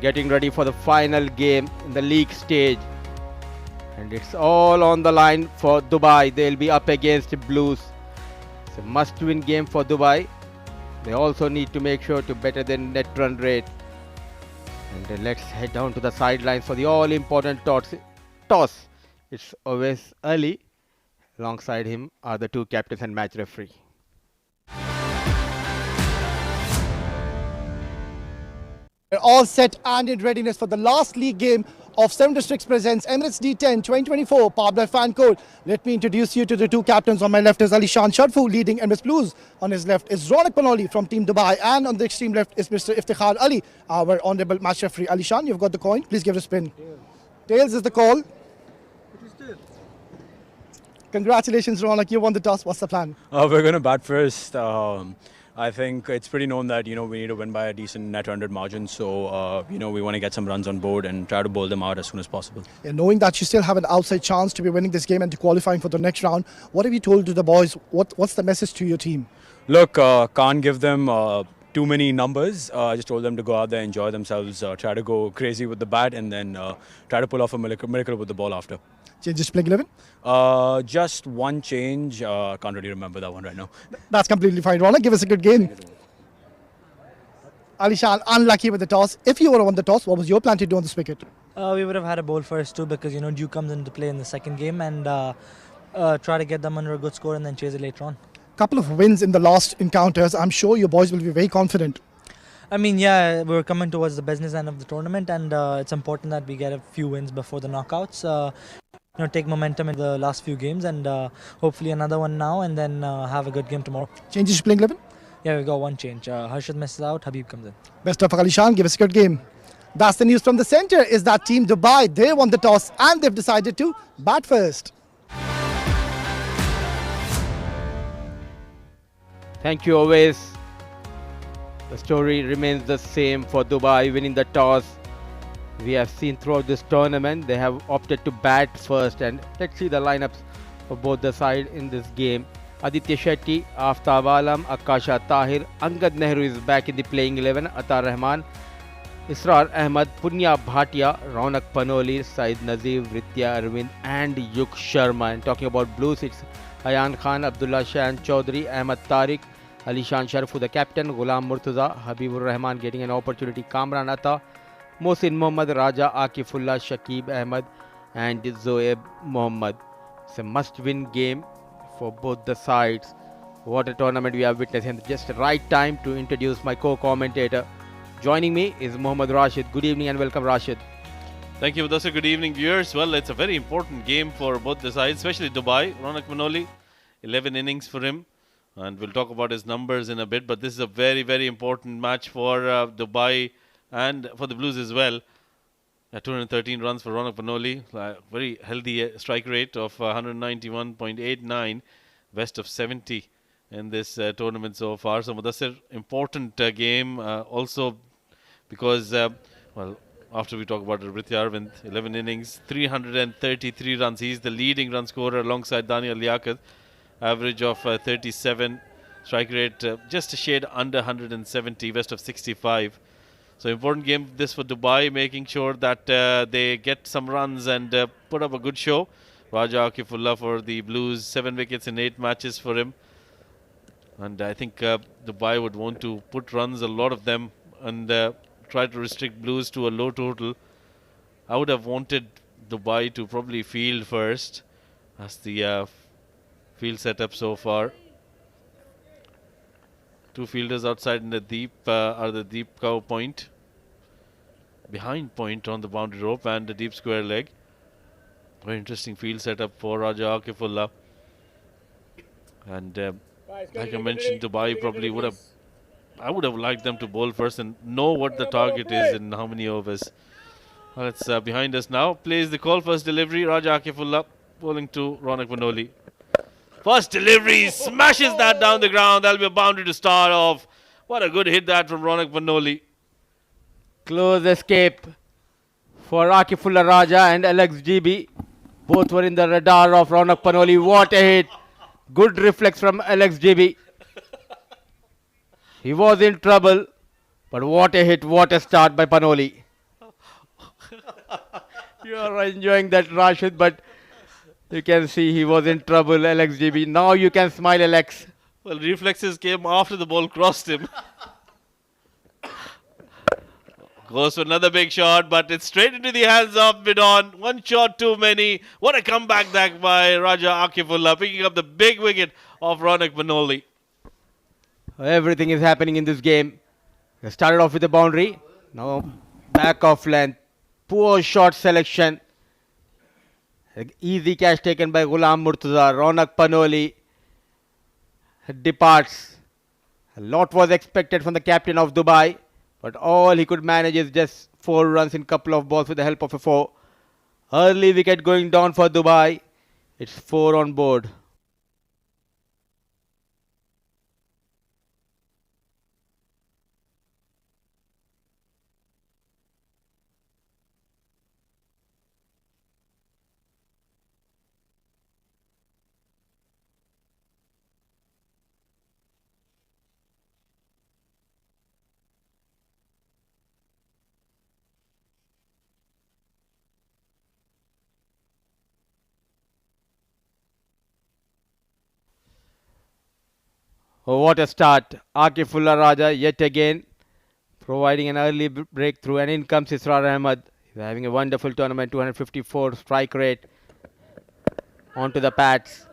getting ready for the final game in the league stage. And it's all on the line for Dubai. They'll be up against Blues. It's a must-win game for Dubai. They also need to make sure to better their net run rate. And let's head down to the sidelines for the all-important toss. It's always early. Alongside him are the two captains and match referee. We're all set and in readiness for the last league game of 7 Districts presents Emirates D10 2024 powered by Fan Code. Let me introduce you to the two captains. On my left is Alishan Shadfu leading Emirates Blues. On his left is Ronak Panoli from Team Dubai. And on the extreme left is Mr. Iftikhar Ali, our honourable match referee. Alishan, you've got the coin. Please give it a spin. Tails is the call. It is tails. Congratulations, Ronak. You won the toss. What's the plan? We're going to bat first. I think it's pretty known that, we need to win by a decent net 100 margin. So, we want to get some runs on board and try to bowl them out as soon as possible. Yeah, knowing that you still have an outside chance to be winning this game and to qualifying for the next round, what have you told to the boys? What's the message to your team? Look, can't give them too many numbers. I just told them to go out there, enjoy themselves, try to go crazy with the bat and then try to pull off a miracle with the ball after. Changes to playing 11? Just one change. Can't really remember that one right now. That's completely fine. Ronak, give us a good game. Alishan, unlucky with the toss. If you would have won the toss, what was your plan to do on this wicket? We would have had a bowl first too because, Dew comes into play in the second game and try to get them under a good score and then chase it later on. Couple of wins in the last encounters. I'm sure your boys will be very confident. I mean, yeah, we're coming towards the business end of the tournament and it's important that we get a few wins before the knockouts. Take momentum in the last few games and hopefully another one now and then have a good game tomorrow. Changes to playing 11? Yeah, we got one change. Harshad misses out, Habib comes in. Best of luck, Alishan. Give us a good game. That's the news from the centre is that Team Dubai, they won the toss and they've decided to bat first. Thank you, always. The story remains the same for Dubai winning the toss. We have seen throughout this tournament they have opted to bat first, and let's see the lineups for both the sides in this game. Aditya Shetty, Aftab Alam, Akasha Tahir, Angad Nehru is back in the playing 11, Atar Rahman, Israr Ahmed, Punya Bhatia, Ronak Panoli, Said Nazir, Ritya Arvind and Yuk Sharma. And talking about Blues, it's Ayan Khan, Abdullah Shan Chaudhary, Ahmed Tariq, Alishan Sharfu the captain, Ghulam Murtaza, Habibur Rahman getting an opportunity, Kamran Atta, Mohsin Mohammad, Raja Akifullah, Shakib Ahmed and Zoeb Mohammad. It's a must-win game for both the sides. What a tournament we have witnessed, and just the right time to introduce my co-commentator. Joining me is Mohammad Rashid. Good evening and welcome, Rashid. Thank you, Mudassir. Good evening, viewers. Well, it's a very important game for both the sides, especially Dubai. Ronak Panoli, 11 innings for him. And we'll talk about his numbers in a bit. But this is a very, very important match for Dubai and for the Blues as well. 213 runs for Ronak Panoli. Very healthy strike rate of 191.89. Best of 70 in this tournament so far. So, Mudassir, important game also because, after we talk about Ritya Arvind, 11 innings, 333 runs. He's the leading run scorer alongside Daniel Liaquat. Average of 37. Strike rate just a shade under 170. Best of 65. So important game this for Dubai, making sure that they get some runs and put up a good show. Raja Akifullah for the Blues, 7 wickets in 8 matches for him. And I think Dubai would want to put runs, a lot of them, and try to restrict Blues to a low total. I would have wanted Dubai to probably field first. That's the field setup so far. 2 fielders outside in the deep are the deep cow point. Behind point on the boundary rope and the deep square leg. Very interesting field setup for Raja Akifullah. And like I mentioned, Dubai probably would have... I would have liked them to bowl first and know what the target is and how many overs. Well, it's behind us now. Plays the call, first delivery. Raja Akifullah bowling to Ronak Panoli. First delivery, smashes that down the ground. That'll be a boundary to start off. What a good hit that from Ronak Panoli. Close escape for Akifullah Raja and Alex GB. Both were in the radar of Ronak Panoli. What a hit. Good reflex from Alex GB. He was in trouble, but what a hit, what a start by Panoli. You are enjoying that, Rashid, but you can see he was in trouble, LXGB. Now you can smile, Alex. Well, reflexes came after the ball crossed him. Goes for another big shot, but it's straight into the hands of Bidon. One shot too many. What a comeback that by Raja Akifullah, picking up the big wicket of Ronak Manoli. Everything is happening in this game. They started off with a boundary. Now back off length. Poor shot selection. Easy catch taken by Ghulam Murtaza. Ronak Panoli departs. A lot was expected from the captain of Dubai, but all he could manage is just 4 runs in couple of balls with the help of a 4. Early wicket going down for Dubai. It's 4 on board. Oh, what a start. Akifullah Raja yet again providing an early breakthrough, and in comes Israr Ahmed. He's having a wonderful tournament, 254 strike rate onto the pads.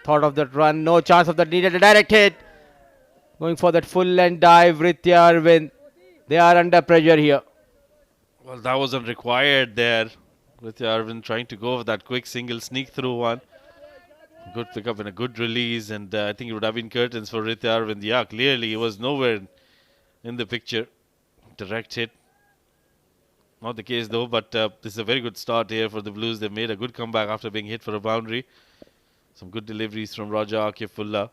Thought of that run, no chance of that, needed a direct hit. Going for that full length dive, Ritya Arvind. They are under pressure here. Well, that wasn't required there. With Arvind trying to go for that quick single sneak through one. Good pickup and a good release, and I think it would have been curtains for Ritya Arvind. Yeah, clearly he was nowhere in the picture. Direct hit. Not the case though, but this is a very good start here for the Blues. They've made a good comeback after being hit for a boundary. Some good deliveries from Raja Akifullah.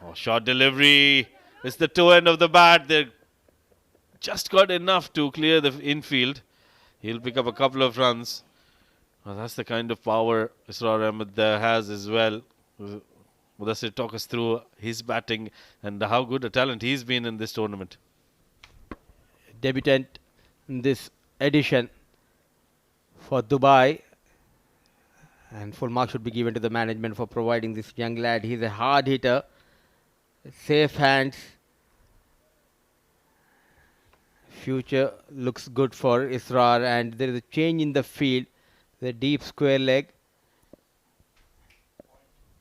Oh, short delivery. It's the toe end of the bat. They just got enough to clear the infield. He'll pick up a couple of runs. Well, that's the kind of power Israr Ahmed has as well. Mudassir, talk us through his batting and how good a talent he's been in this tournament. Debutant in this edition for Dubai, and full marks should be given to the management for providing this young lad. He's a hard hitter, safe hands. Future looks good for Israr, and there is a change in the field. The deep square leg,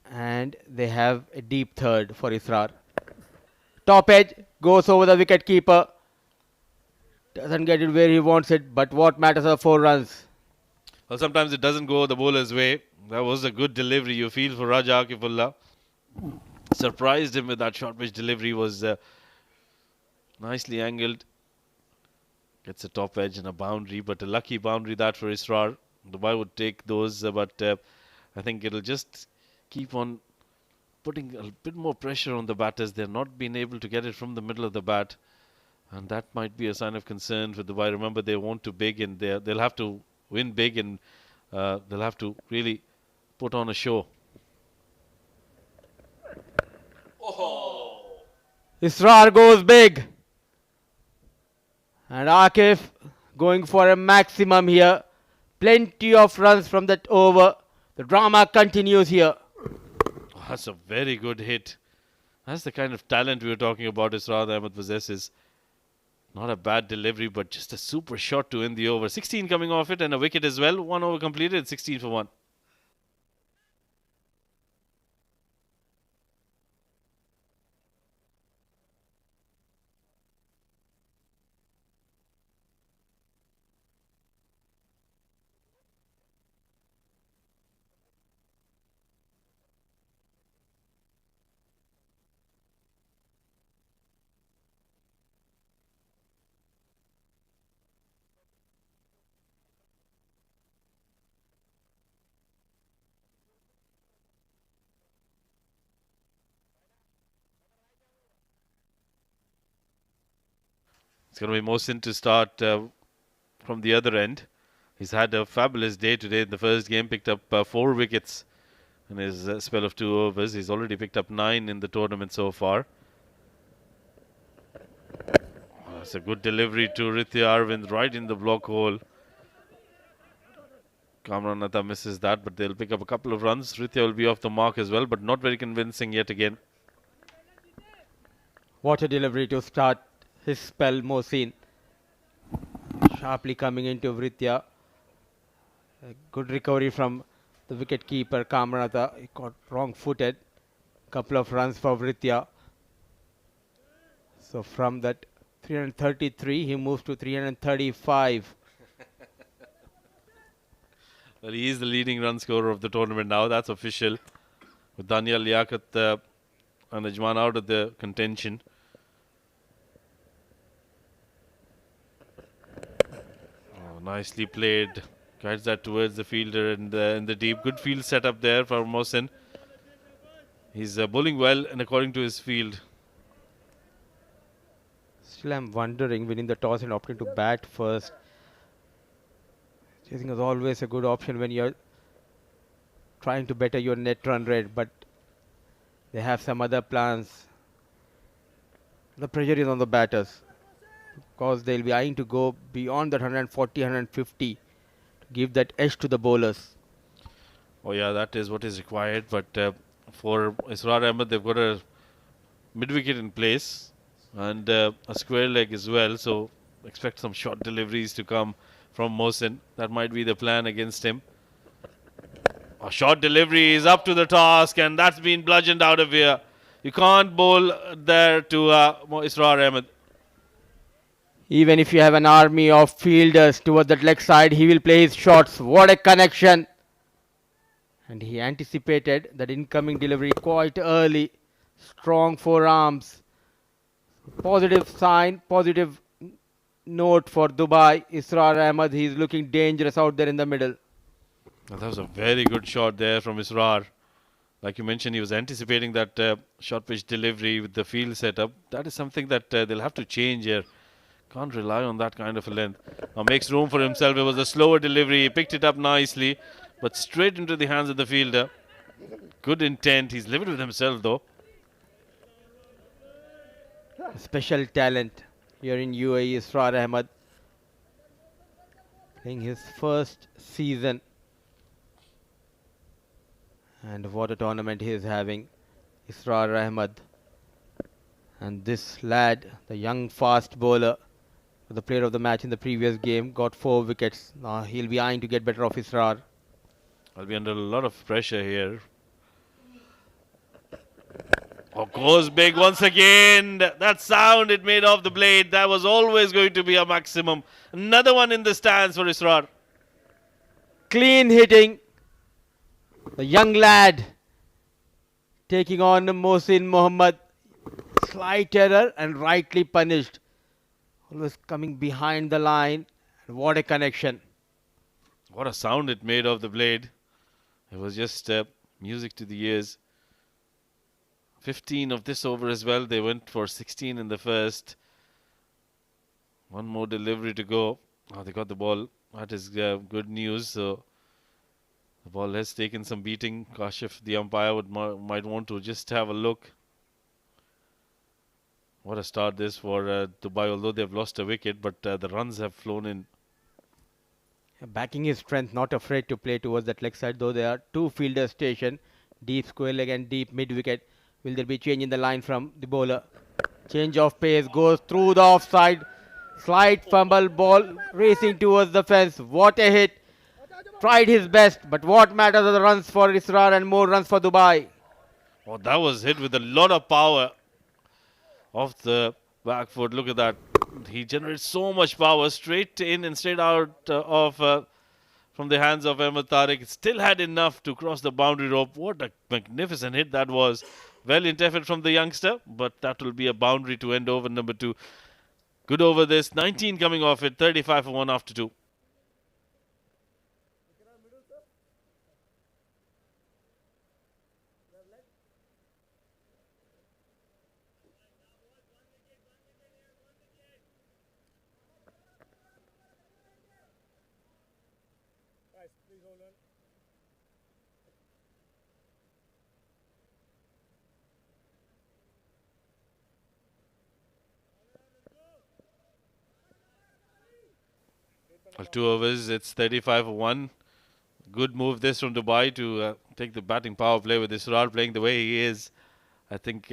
and they have a deep third for Israr. Top edge goes over the wicket keeper. Doesn't get it where he wants it, but what matters are 4 runs. Well, sometimes it doesn't go the bowler's way. That was a good delivery, you feel, for Raja Akifullah. Surprised him with that short pitch delivery. Was nicely angled. Gets a top edge and a boundary, but a lucky boundary that for Israr. Dubai would take those, but I think it'll just keep on putting a bit more pressure on the batters. They're not been able to get it from the middle of the bat, and that might be a sign of concern for Dubai. Remember, they want to big, and they'll have to win big, and they'll have to really put on a show. Oh. Israr goes big, and Akif going for a maximum here. Plenty of runs from that over. The drama continues here. Oh, that's a very good hit. That's the kind of talent we were talking about Israr Ahmed possesses. Not a bad delivery, but just a super shot to end the over. 16 coming off it and a wicket as well. 1 over completed, 16 for 1. It's going to be Mohsin to start from the other end. He's had a fabulous day today in the first game. Picked up 4 wickets in his spell of 2 overs. He's already picked up 9 in the tournament so far. That's a good delivery to Ritya Arvind right in the block hole. Kamran Atta misses that, but they'll pick up a couple of runs. Ritya will be off the mark as well, but not very convincing yet again. What a delivery to start his spell, Mohsin. Sharply coming into Vritya. A good recovery from the wicket keeper, Kamran Atta. He got wrong-footed. Couple of runs for Vritya. So from that 333, he moves to 335. Well, he is the leading run scorer of the tournament now. That's official. With Daniel Liaquat and Ajman out of the contention. Oh, nicely played. Guides that towards the fielder in the deep. Good field setup there for Mohsin. He's bowling well and according to his field. Still, I'm wondering, winning the toss and opting to bat first. Chasing is always a good option when you're trying to better your net run rate, but they have some other plans. The pressure is on the batters because they'll be eyeing to go beyond that 140, 150 to give that edge to the bowlers. Oh yeah, that is what is required. But for Israr Ahmed, they've got a mid-wicket in place and a square leg as well. So expect some short deliveries to come from Mohsin. That might be the plan against him. A short delivery is up to the task, and that's been bludgeoned out of here. You can't bowl there to Israr Ahmed. Even if you have an army of fielders towards that leg side, he will play his shots. What a connection! And he anticipated that incoming delivery quite early. Strong forearms. Positive sign, positive note for Dubai. Israr Ahmed, he is looking dangerous out there in the middle. That was a very good shot there from Israr. Like you mentioned, he was anticipating that short pitch delivery with the field setup. That is something that they'll have to change here. Can't rely on that kind of a length. Now makes room for himself. It was a slower delivery. He picked it up nicely, but straight into the hands of the fielder. Good intent. He's living with himself though. A special talent here in UAE, Israr Ahmed. Playing his first season. And what a tournament he is having, Israr Ahmed. And this lad, the young fast bowler, the player of the match in the previous game, got 4 wickets. Now he'll be eyeing to get better of Israr. I'll be under a lot of pressure here. Oh, goes big once again. That sound it made off the blade, that was always going to be a maximum. Another one in the stands for Israr. Clean hitting. The young lad taking on Mohsin Mohammad. Slight error and rightly punished. Always coming behind the line. And what a connection. What a sound it made off the blade. It was just music to the ears. 15 of this over as well. They went for 16 in the first. One more delivery to go. Oh, they got the ball. That is good news. So the ball has taken some beating. Kashif, the umpire, might want to just have a look. What a start this for Dubai, although they've lost a wicket, but the runs have flown in. Backing his strength, not afraid to play towards that leg side, though there are 2 fielders stationed, deep square leg and deep mid wicket. Will there be change in the line from the bowler? Change of pace, goes through the offside. Slight fumble, ball racing towards the fence. What a hit. Tried his best, but what matters are the runs for Israr and more runs for Dubai. Oh, that was hit with a lot of power off the back foot. Look at that. He generates so much power straight in and straight out from the hands of Ahmed Tariq. Still had enough to cross the boundary rope. What a magnificent hit that was. Well interfered from the youngster, but that will be a boundary to end over number 2. Good over this. 19 coming off it. 35 for 1 after 2. Well, 2 overs, it's 35 for 1. Good move this from Dubai to take the batting power play with Israr playing the way he is. I think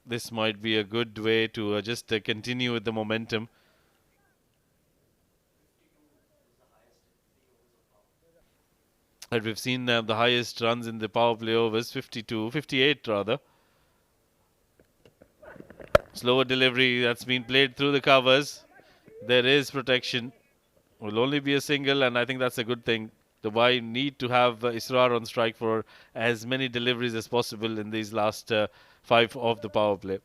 this might be a good way to just continue with the momentum. And we've seen the highest runs in the power play overs, 52, 58 rather. Slower delivery that's been played through the covers. There is protection. Will only be a single, and I think that's a good thing. Dubai need to have Israr on strike for as many deliveries as possible in these last 5 of the power play.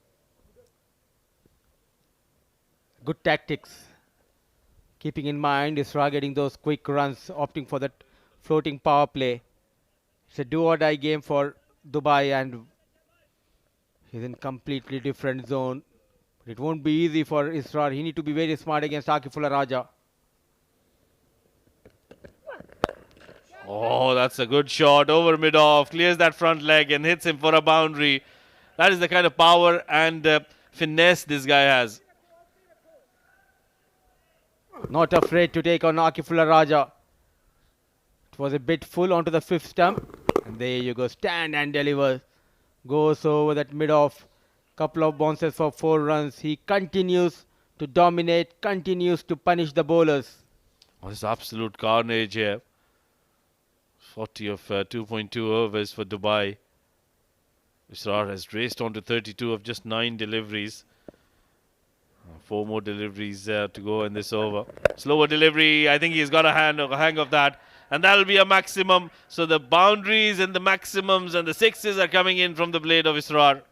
Good tactics. Keeping in mind Israr getting those quick runs, opting for that floating power play. It's a do or die game for Dubai, and he's in completely different zone. It won't be easy for Israr. He need to be very smart against Akifullah Raja. Oh, that's a good shot over mid-off. Clears that front leg and hits him for a boundary. That is the kind of power and finesse this guy has. Not afraid to take on Akifullah Raja. It was a bit full onto the 5th stump. And there you go. Stand and deliver. Goes over that mid-off. Couple of bounces for 4 runs. He continues to dominate, continues to punish the bowlers. Oh, this is absolute carnage here. 40 of 2.2 overs for Dubai. Israr has raced on to 32 of just 9 deliveries. 4 more deliveries to go in this over. Slower delivery. I think he's got a hang of that. And that'll be a maximum. So the boundaries and the maximums and the sixes are coming in from the blade of Israr.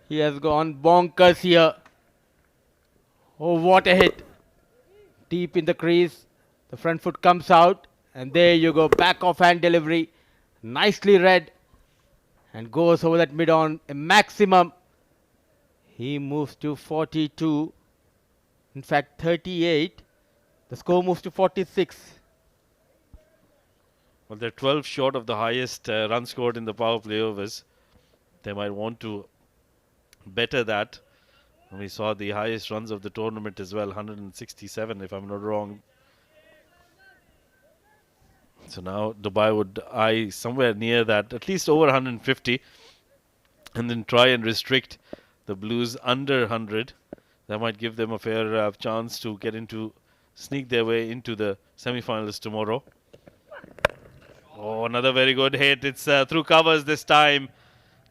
He has gone bonkers here. Oh, what a hit. Deep in the crease. The front foot comes out. And there you go. Back off hand delivery. Nicely read. And goes over that mid-on. A maximum. He moves to 42. In fact, 38. The score moves to 46. Well, they're 12 short of the highest run scored in the power play overs. They might want to better that. And we saw the highest runs of the tournament as well, 167 if I'm not wrong. So now Dubai would eye somewhere near that, at least over 150, and then try and restrict the Blues under 100. That might give them a fair chance to sneak their way into the semi-finals tomorrow. Oh, another very good hit. It's through covers this time.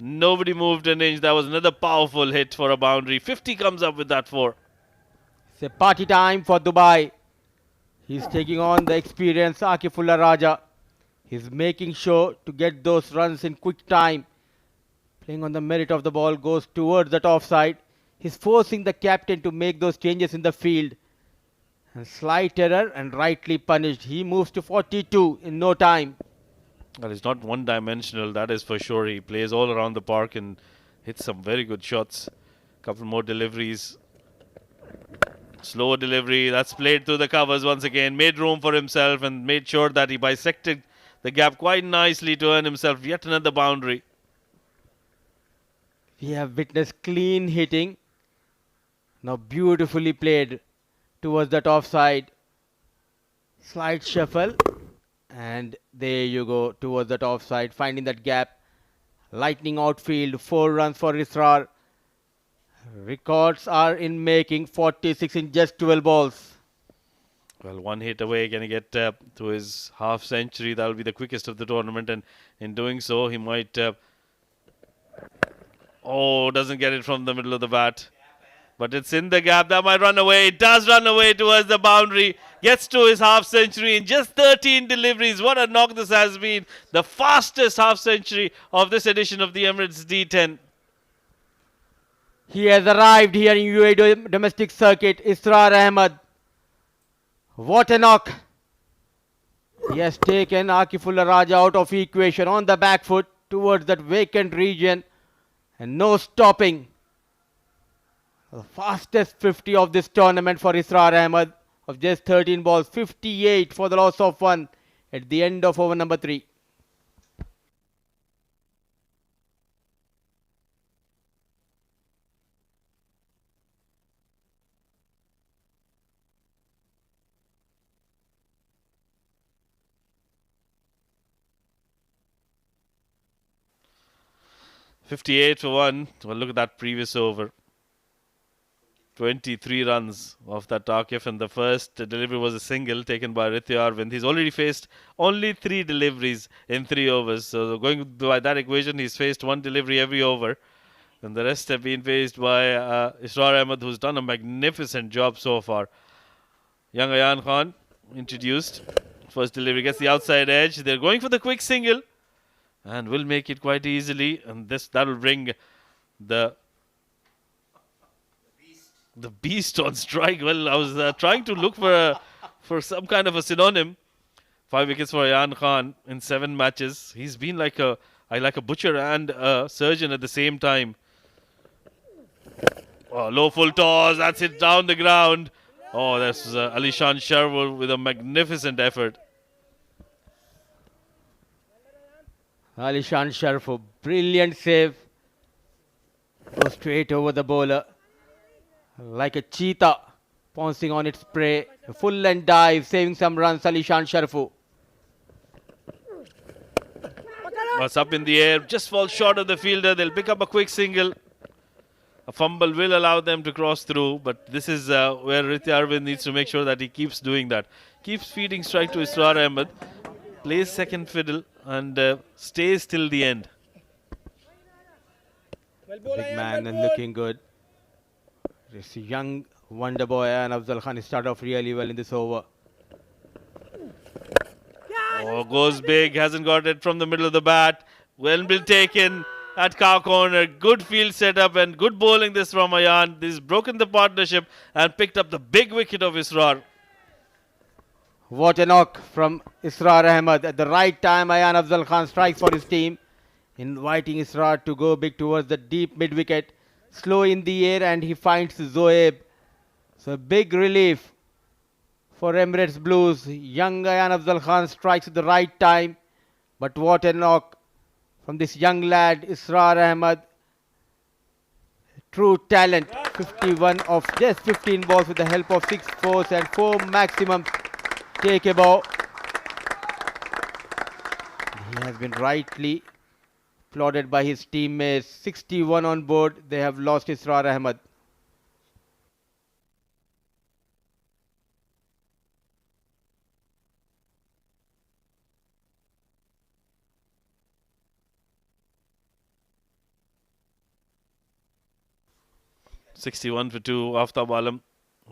Nobody moved an inch. That was another powerful hit for a boundary. 50 comes up with that 4. It's a party time for Dubai. He's taking on the experienced Akifullah Raja. He's making sure to get those runs in quick time. Playing on the merit of the ball, goes towards that offside. He's forcing the captain to make those changes in the field. And slight error and rightly punished. He moves to 42 in no time. Well, it's not one-dimensional, that is for sure. He plays all around the park and hits some very good shots. Couple more deliveries. Slower delivery, that's played through the covers once again. Made room for himself and made sure that he bisected the gap quite nicely to earn himself yet another boundary. We have witnessed clean hitting. Now beautifully played towards that offside. Slight shuffle. And there you go, towards that offside, finding that gap. Lightning outfield, 4 runs for Israr. Records are in making, 46 in just 12 balls. Well, 1 hit away, can he get to his half century? That will be the quickest of the tournament, and in doing so, he might... doesn't get it from the middle of the bat. But it's in the gap. That might run away. It does run away towards the boundary. Gets to his half century in just 13 deliveries. What a knock this has been. The fastest half century of this edition of the Emirates D10. He has arrived here in UAE domestic circuit. Israr Ahmed. What a knock. He has taken Akifullah Raja out of equation on the back foot towards that vacant region. And no stopping. The fastest 50 of this tournament for Israr Ahmed of just 13 balls. 58 for the loss of 1 at the end of over number 3. 58 for 1. Well, look at that previous over. 23 runs off that Takif, and the first delivery was a single taken by Ritya Arvind. He's already faced only 3 deliveries in 3 overs. So going by that equation, he's faced 1 delivery every over. And the rest have been faced by Israr Ahmed, who's done a magnificent job so far. Young Ayan Khan introduced. First delivery gets the outside edge. They're going for the quick single and will make it quite easily. And that will bring the beast on strike. Well, I was trying to look for some kind of a synonym. 5 wickets for Ayan Khan in 7 matches. He's been like a butcher and a surgeon at the same time. Oh, low full toss. That's it down the ground. Oh, that's Alishan Sharwar with a magnificent effort. Alishan Sharfu, brilliant save. Goes straight over the bowler. Like a cheetah pouncing on its prey. A full length dive, saving some runs, Alishan Sharfu. It's up in the air, just falls short of the fielder. They'll pick up a quick single. A fumble will allow them to cross through, but this is where Ritya Arvind needs to make sure that he keeps doing that. Keeps feeding strike to Israr Ahmed, plays second fiddle, and stays till the end. Big man and looking good. This young wonder boy and Afzal Khan started off really well in this over. Oh, goes big, hasn't got it from the middle of the bat. Well taken at cow corner. Good field setup and good bowling this from Ayan. This has broken the partnership and picked up the big wicket of Israr. What a knock from Israr Ahmed. At the right time, Ayan Afzal Khan strikes for his team, inviting Israr to go big towards the deep mid-wicket. Slow in the air and he finds Zoeb. So big relief for Emirates Blues. Young Ayan Afzal Khan strikes at the right time. But what a knock from this young lad, Israr Ahmed. True talent. 51 of just 15 balls with the help of 6 fours and 4 maximum take a ball. He has been rightly applauded by his teammates. 61 on board. They have lost Israr Ahmed. $61 for 2, Aftab Alam,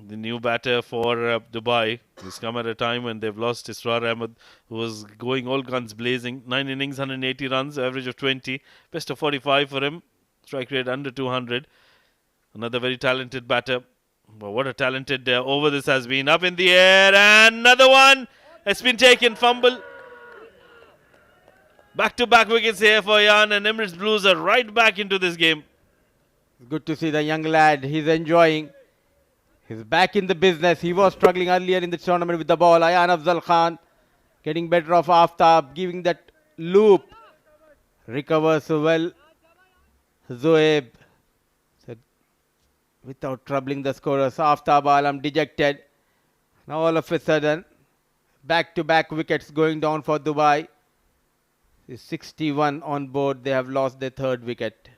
the new batter for Dubai. He's come at a time when they've lost Israr Ahmed, who was going all guns blazing. 9 innings, 180 runs, average of 20. Best of 45 for him. Strike rate under 200. Another very talented batter. But what a talented over this has been. Up in the air, and another one. It's been taken, fumble. Back-to-back wickets here for Ayan, and Emirates Blues are right back into this game. Good to see the young lad. He's enjoying. He's back in the business. He was struggling earlier in the tournament with the ball. Ayan Afzal Khan getting better of Aftab, giving that loop. Recovers well. Zoeb without troubling the scorers. Aftab Alam dejected. Now all of a sudden, back-to-back wickets going down for Dubai. 61 on board. They have lost their 3rd wicket.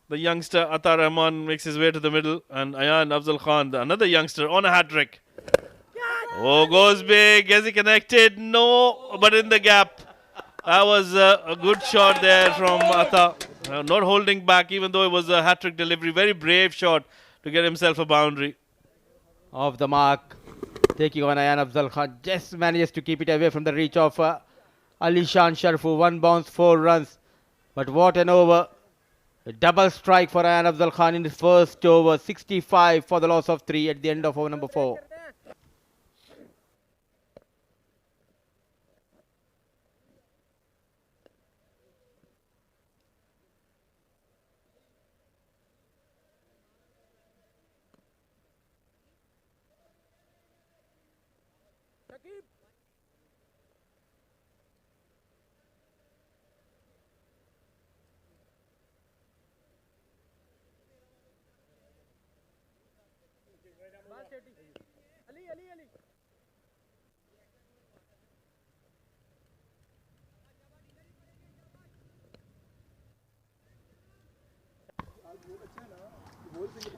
The youngster Atta Rahman makes his way to the middle, and Ayan Afzal Khan, another youngster, on a hat-trick. Oh, goes big. Is he connected? No, but in the gap. That was a good shot there from Atta. Not holding back, even though it was a hat-trick delivery. Very brave shot to get himself a boundary. Off the mark. Taking on Ayan Afzal Khan. Just manages to keep it away from the reach of Alishan Sharfu. 1 bounce, 4 runs. But what an over. A double strike for Ayan Afzal Khan in his first over. 65 for the loss of 3 at the end of over number 4.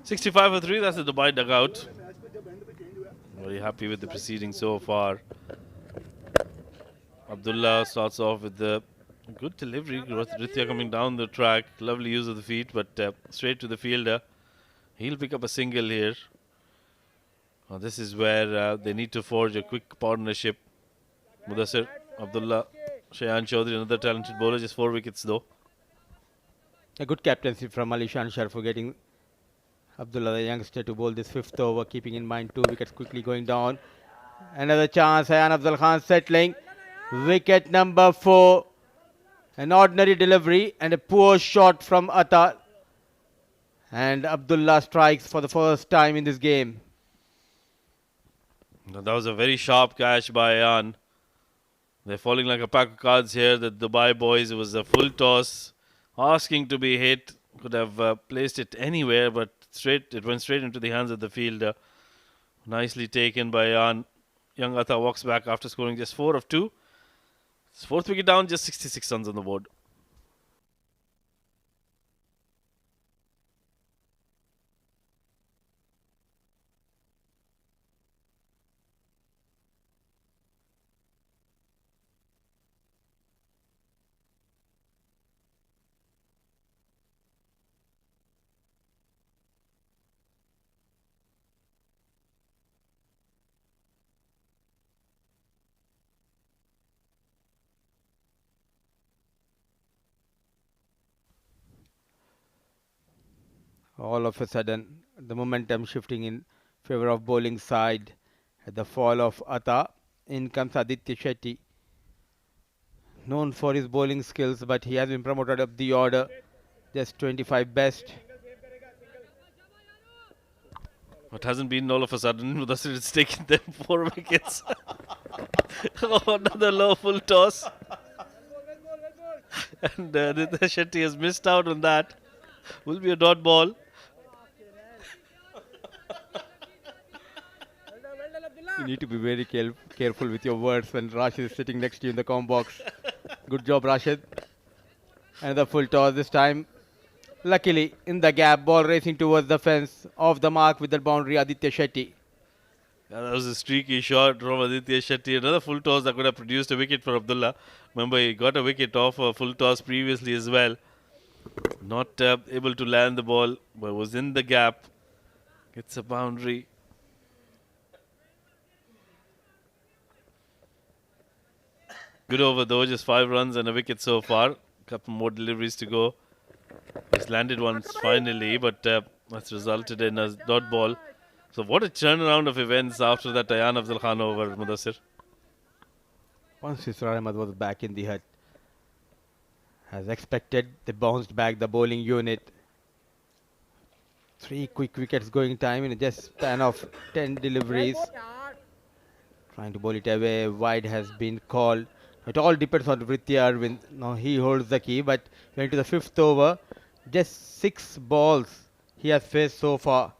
65 for 3, that's the Dubai dugout. Very happy with the proceedings so far. Abdullah starts off with the good delivery. Rithya coming down the track. Lovely use of the feet, but straight to the fielder. He'll pick up a single here. This is where they need to forge a quick partnership. Mudassir, Abdullah, Shayan Chaudhary, another talented bowler, just 4 wickets though. A good captaincy from Ali Shanshar for getting Abdullah, the youngster, to bowl this 5th over, keeping in mind 2 wickets quickly going down. Another chance, Hayan Afzal Khan settling. Wicket number 4. An ordinary delivery and a poor shot from Atta. And Abdullah strikes for the first time in this game. That was a very sharp catch by Ayan. They're falling like a pack of cards here. The Dubai boys, it was a full toss, asking to be hit. Could have placed it anywhere, but it went straight into the hands of the fielder. Nicely taken by Ayan. Young Atta walks back after scoring just 4 of 2. His 4th wicket down, just 66 runs on the board. All of a sudden, the momentum shifting in favor of bowling side. At the fall of Atta, in comes Aditya Shetty. Known for his bowling skills, but he has been promoted up the order. Just 25 best. It hasn't been all of a sudden. Mudassir, it's taken them 4 wickets. Oh, another low full toss. And Aditya Shetty has missed out on that. Will be a dot ball. You need to be very careful with your words when Rashid is sitting next to you in the comm box. Good job, Rashid. Another full toss this time. Luckily, in the gap, ball racing towards the fence. Off the mark with the boundary, Aditya Shetty. Yeah, that was a streaky shot from Aditya Shetty. Another full toss that could have produced a wicket for Abdullah. Remember, he got a wicket off a full toss previously as well. Not able to land the ball, but was in the gap. Gets a boundary. Good over though, just 5 runs and a wicket so far. Couple more deliveries to go. He's landed once finally, but that's resulted in a dot ball. So what a turnaround of events after that Hayan Afzal Khan over, Mudassir. Once Israr Ahmed was back in the hut, as expected, they bounced back the bowling unit. 3 quick wickets going time in just span of 10 deliveries. Trying to bowl it away, wide has been called. It all depends on Rithya Arvind. Now he holds the key, but went to the 5th over. Just 6 balls he has faced so far.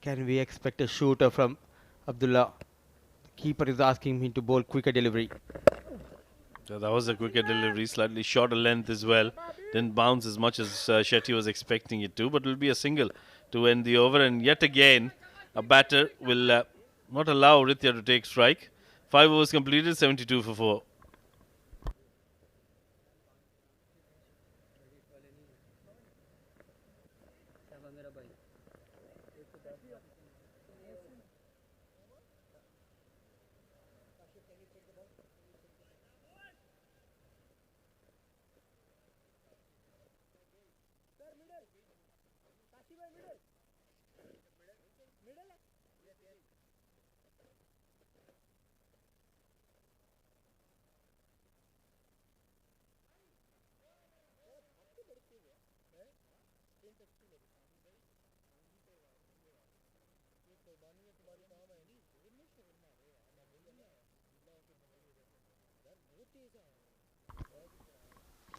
Can we expect a shooter from Abdullah? The keeper is asking him to bowl quicker delivery. So that was a quicker delivery, slightly shorter length as well. Didn't bounce as much as Shetty was expecting it to, but will be a single to end the over. And yet again, a batter will not allow Rithya to take strike. 5 overs completed, 72 for 4.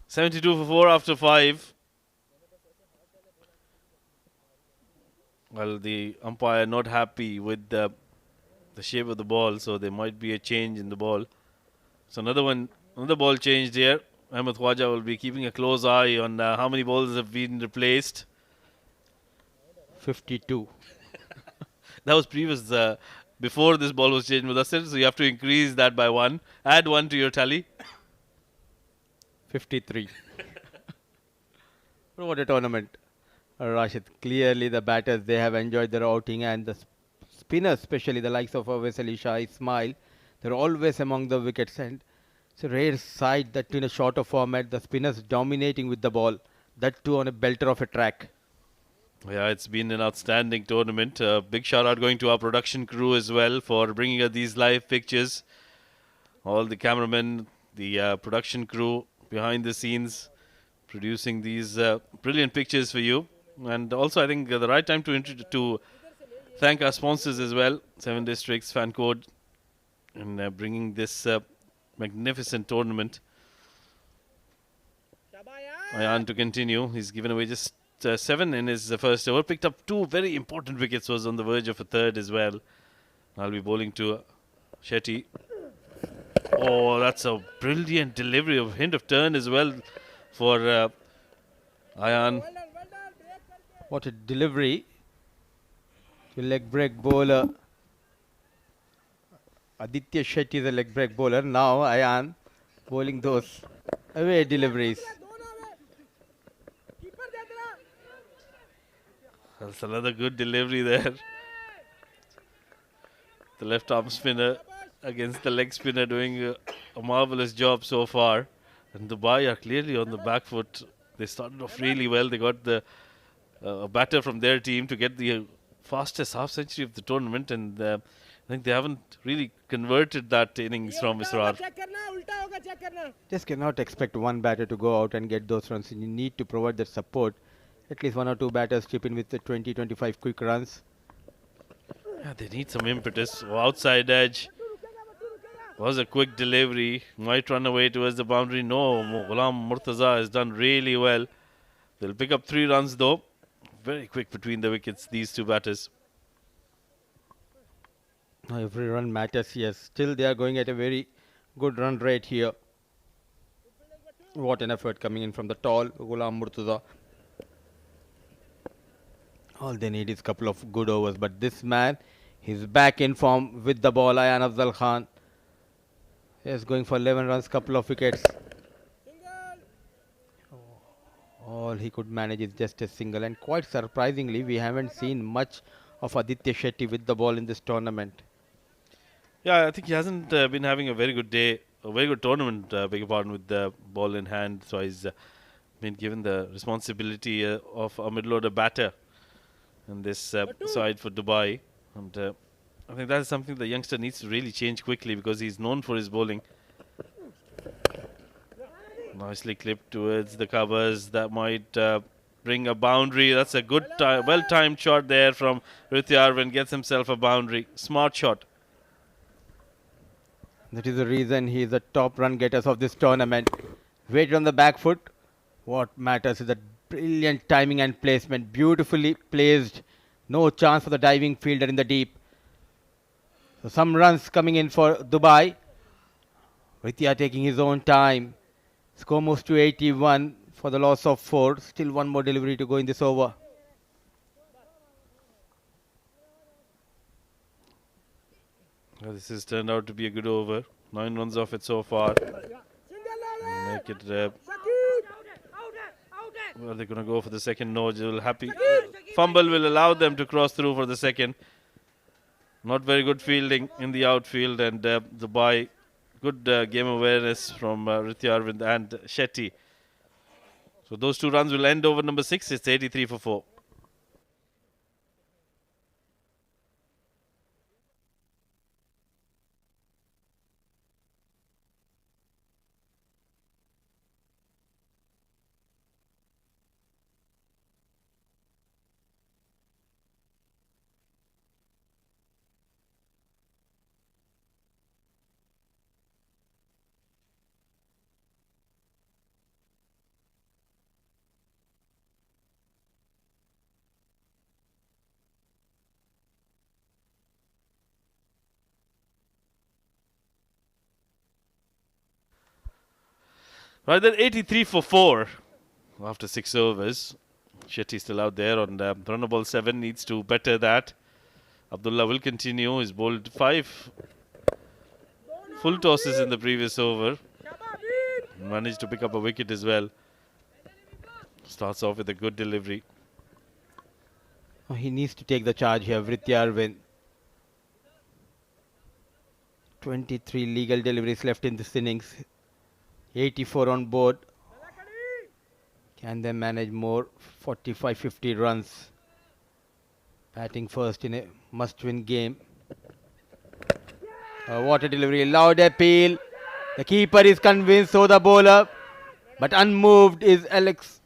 72 for 4 after 5. Well, the umpire not happy with the shape of the ball, so there might be a change in the ball. So another ball changed here. Ahmed Khwaja will be keeping a close eye on how many balls have been replaced. 52. That was previous before this ball was changed, Mudassir, so you have to increase that by 1. Add 1 to your tally. 53. What a tournament. Rashid, clearly the batters, they have enjoyed their outing, and the spinners, especially the likes of Vesali Shah, Ismail, they're always among the wickets, and it's a rare sight that in a shorter format, the spinners dominating with the ball, that too on a belter of a track. Yeah, it's been an outstanding tournament. Big shout out going to our production crew as well for bringing us these live pictures. All the cameramen, the production crew behind the scenes, producing these brilliant pictures for you. And also, I think the right time to thank our sponsors as well, 7 Districts, Fan Code, and bringing this magnificent tournament. Ayan to continue. He's given away just 7 in his first over. Picked up 2 very important wickets. Was on the verge of a third as well. I'll be bowling to Shetty. Oh, that's a brilliant delivery of hint of turn as well for Ayan. What a delivery to leg break bowler. Aditya Shetty is a leg break bowler. Now Ayan bowling those away deliveries. That's another good delivery there. The left arm spinner against the leg spinner doing a marvelous job so far. And Dubai are clearly on the back foot. They started off really well. They got the batter from their team to get the fastest half century of the tournament, and I think they haven't really converted that innings from Israr. Just cannot expect one batter to go out and get those runs. You need to provide that support. At least 1 or 2 batters chip in with the 20-25 quick runs. Yeah, they need some impetus. Outside edge. Was a quick delivery. Might run away towards the boundary. No, Ghulam Murtaza has done really well. They'll pick up 3 runs though. Very quick between the wickets, these 2 batters. Every run matters, yes. Still they are going at a very good run rate here. What an effort coming in from the tall Ghulam Murtaza. All they need is a couple of good overs, but this man, he's back in form with the ball. Ayan Afzal Khan is going for 11 runs, couple of wickets. All he could manage is just a single, and quite surprisingly, we haven't seen much of Aditya Shetty with the ball in this tournament. Yeah, I think he hasn't been having a very good day, a very good tournament, beg your pardon, with the ball in hand. So he's been given the responsibility of a middle-order batter in this side for Dubai. And I think that's something the youngster needs to really change quickly because he's known for his bowling. Nicely clipped towards the covers. That might bring a boundary. That's a good, well-timed shot there from Rityarvin. Gets himself a boundary. Smart shot. That is the reason he is the top run getters of this tournament. Waited on the back foot. What matters is the brilliant timing and placement. Beautifully placed. No chance for the diving fielder in the deep. So some runs coming in for Dubai. Ritya taking his own time. Score moves to 81 for the loss of 4. Still one more delivery to go in this over. Well, this has turned out to be a good over. 9 runs off it so far. Make it. Well, they're going to go for the second. No, Jill happy. Fumble will allow them to cross through for the second. Not very good fielding in the outfield, and Dubai, good game awareness from Ritya Arvind and Shetty. So those 2 runs will end over number 6. It's 83 for 4. Right then, 83 for 4 after 6 overs. Shetty still out there on run ball 7, needs to better that. Abdullah will continue. He's bowled 5 full tosses in the previous over. Managed to pick up a wicket as well. Starts off with a good delivery. Oh, he needs to take the charge here. Vritti Arvind. 23 legal deliveries left in this innings. 84 on board. Can they manage more? 45-50 runs. Batting first in a must-win game. What a delivery. Loud appeal. The keeper is convinced, so the bowler. But unmoved is Alex.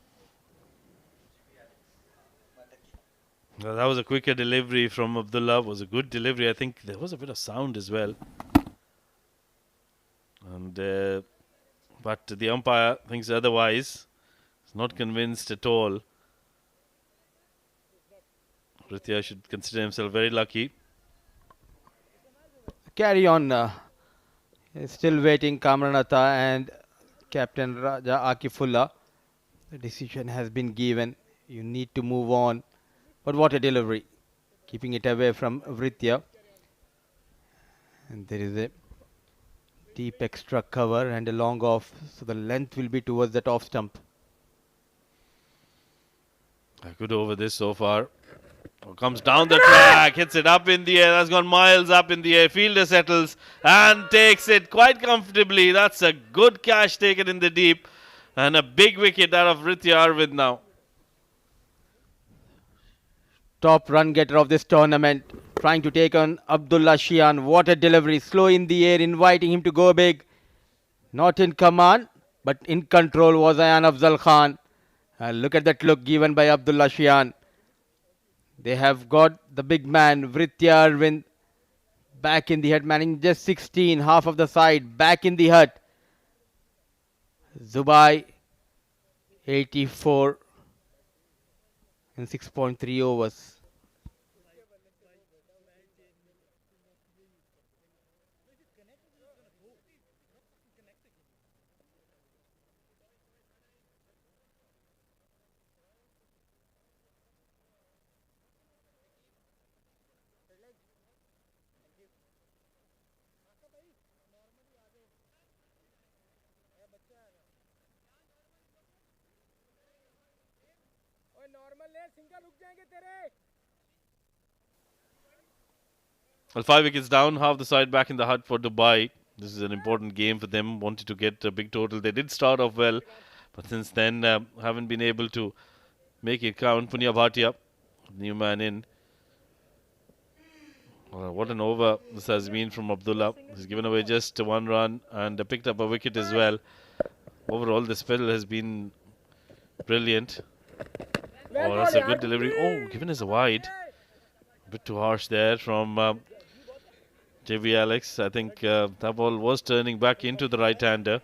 That was a quicker delivery from Abdullah. Was a good delivery. I think there was a bit of sound as well. And but the umpire thinks otherwise. He's not convinced at all. Rithya should consider himself very lucky. Carry on. Still waiting. Kamran Atta and Captain Raja Akifullah. The decision has been given. You need to move on. But what a delivery. Keeping it away from Vritti. And there is a deep extra cover and a long off. So the length will be towards that off stump. Good over this so far. Comes down the track, hits it up in the air. That's gone miles up in the air. Fielder settles and takes it quite comfortably. That's a good catch taken in the deep. And a big wicket out of Vritti Arvind now. Top run getter of this tournament. Trying to take on Abdullah Shian. What a delivery. Slow in the air, inviting him to go big. Not in command, but in control was Ayan Afzal Khan. Look at that look given by Abdullah Shian. They have got the big man, Vritti Arvind, back in the hut, manning just 16, half of the side, back in the hut. Zubai, 84 in 6.3 overs. Well, 5 wickets down, half the side back in the hut for Dubai. This is an important game for them. Wanted to get a big total. They did start off well, but since then haven't been able to make it count. Punya Bhatia, new man in. What an over this has been from Abdullah. He's given away just 1 run and picked up a wicket as well. Overall, the spell has been brilliant. Oh, that's a good delivery. Oh, given as a wide. A bit too harsh there from JV Alex. I think that ball was turning back into the right-hander.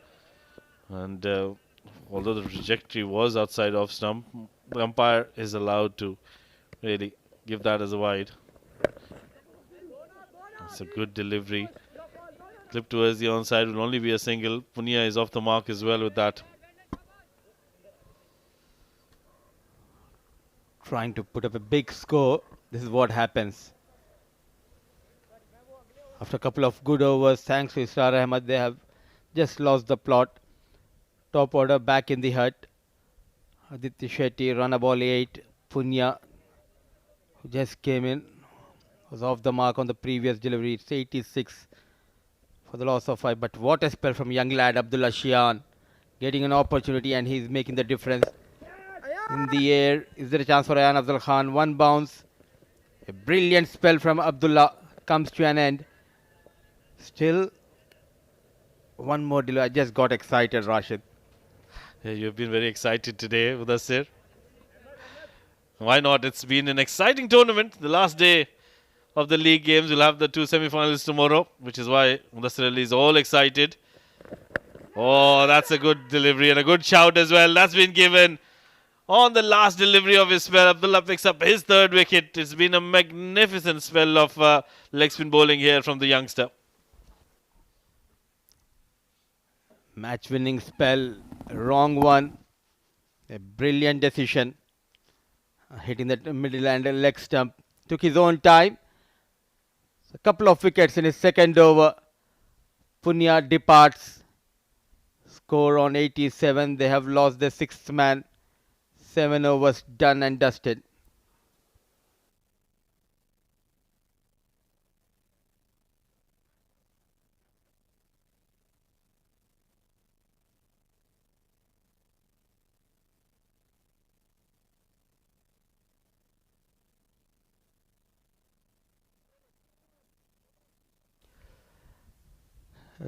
And although the trajectory was outside off stump, the umpire is allowed to really give that as a wide. It's a good delivery. Clip towards the onside will only be a single. Punya is off the mark as well with that. Trying to put up a big score. This is what happens. After a couple of good overs, thanks to Israr Ahmed, they have just lost the plot. Top order back in the hut. Aditya Shetty, run a ball 8. Punya, who just came in, was off the mark on the previous delivery. It's 86 for the loss of 5. But what a spell from young lad Abdullah Shian. Getting an opportunity and he's making the difference. In the air, is there a chance for Ayan Afzal Khan? 1 bounce. A brilliant spell from Abdullah comes to an end. Still, one more delivery. I just got excited, Rashid. Yeah, you've been very excited today with us here. Why not? It's been an exciting tournament. The last day of the league games. We'll have the 2 semi-finals tomorrow, which is why Mudassir Ali is all excited. Oh, that's a good delivery and a good shout as well. That's been given on the last delivery of his spell. Abdullah picks up his 3rd wicket. It's been a magnificent spell of leg spin bowling here from the youngster. Match winning spell, wrong one. A brilliant decision. Hitting the middle and leg stump. Took his own time. A couple of wickets in his second over. Punya departs. Score on 87. They have lost their sixth man. 7 overs done and dusted.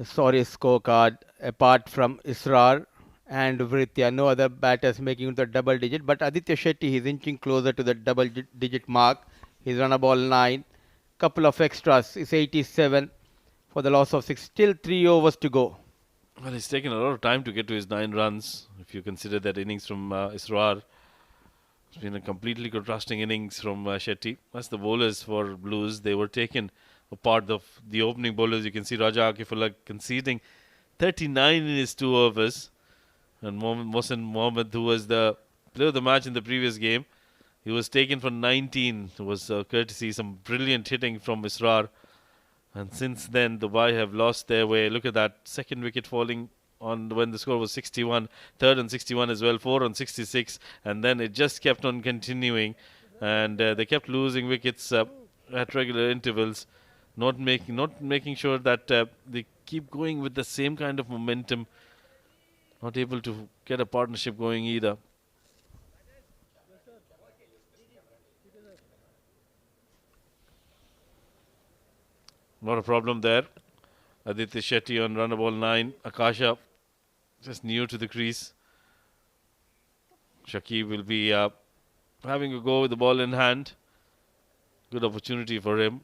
Sorry scorecard. Apart from Israr and Vritya, no other batters making the double digit. But Aditya Shetty, he's inching closer to the double digit mark. He's run a ball 9. Couple of extras. It's 87 for the loss of 6. Still 3 overs to go. Well, he's taken a lot of time to get to his 9 runs. If you consider that innings from Israr, it's been a completely contrasting innings from Shetty. That's the bowlers for Blues. They were taken apart. The opening bowlers, you can see Raja Akifullah conceding 39 in his 2 overs. And Mohsin Mohammed, who was the player of the match in the previous game, he was taken for 19. It was courtesy, some brilliant hitting from Israr. And since then, Dubai have lost their way. Look at that second wicket falling on when the score was 61, third on 61 as well, 4 on 66, and then it just kept on continuing, and they kept losing wickets at regular intervals, not making sure that they keep going with the same kind of momentum. Not able to get a partnership going either. Not a problem there. Aditya Shetty on run ball 9. Akasha just near to the crease. Shakib will be having a go with the ball in hand. Good opportunity for him.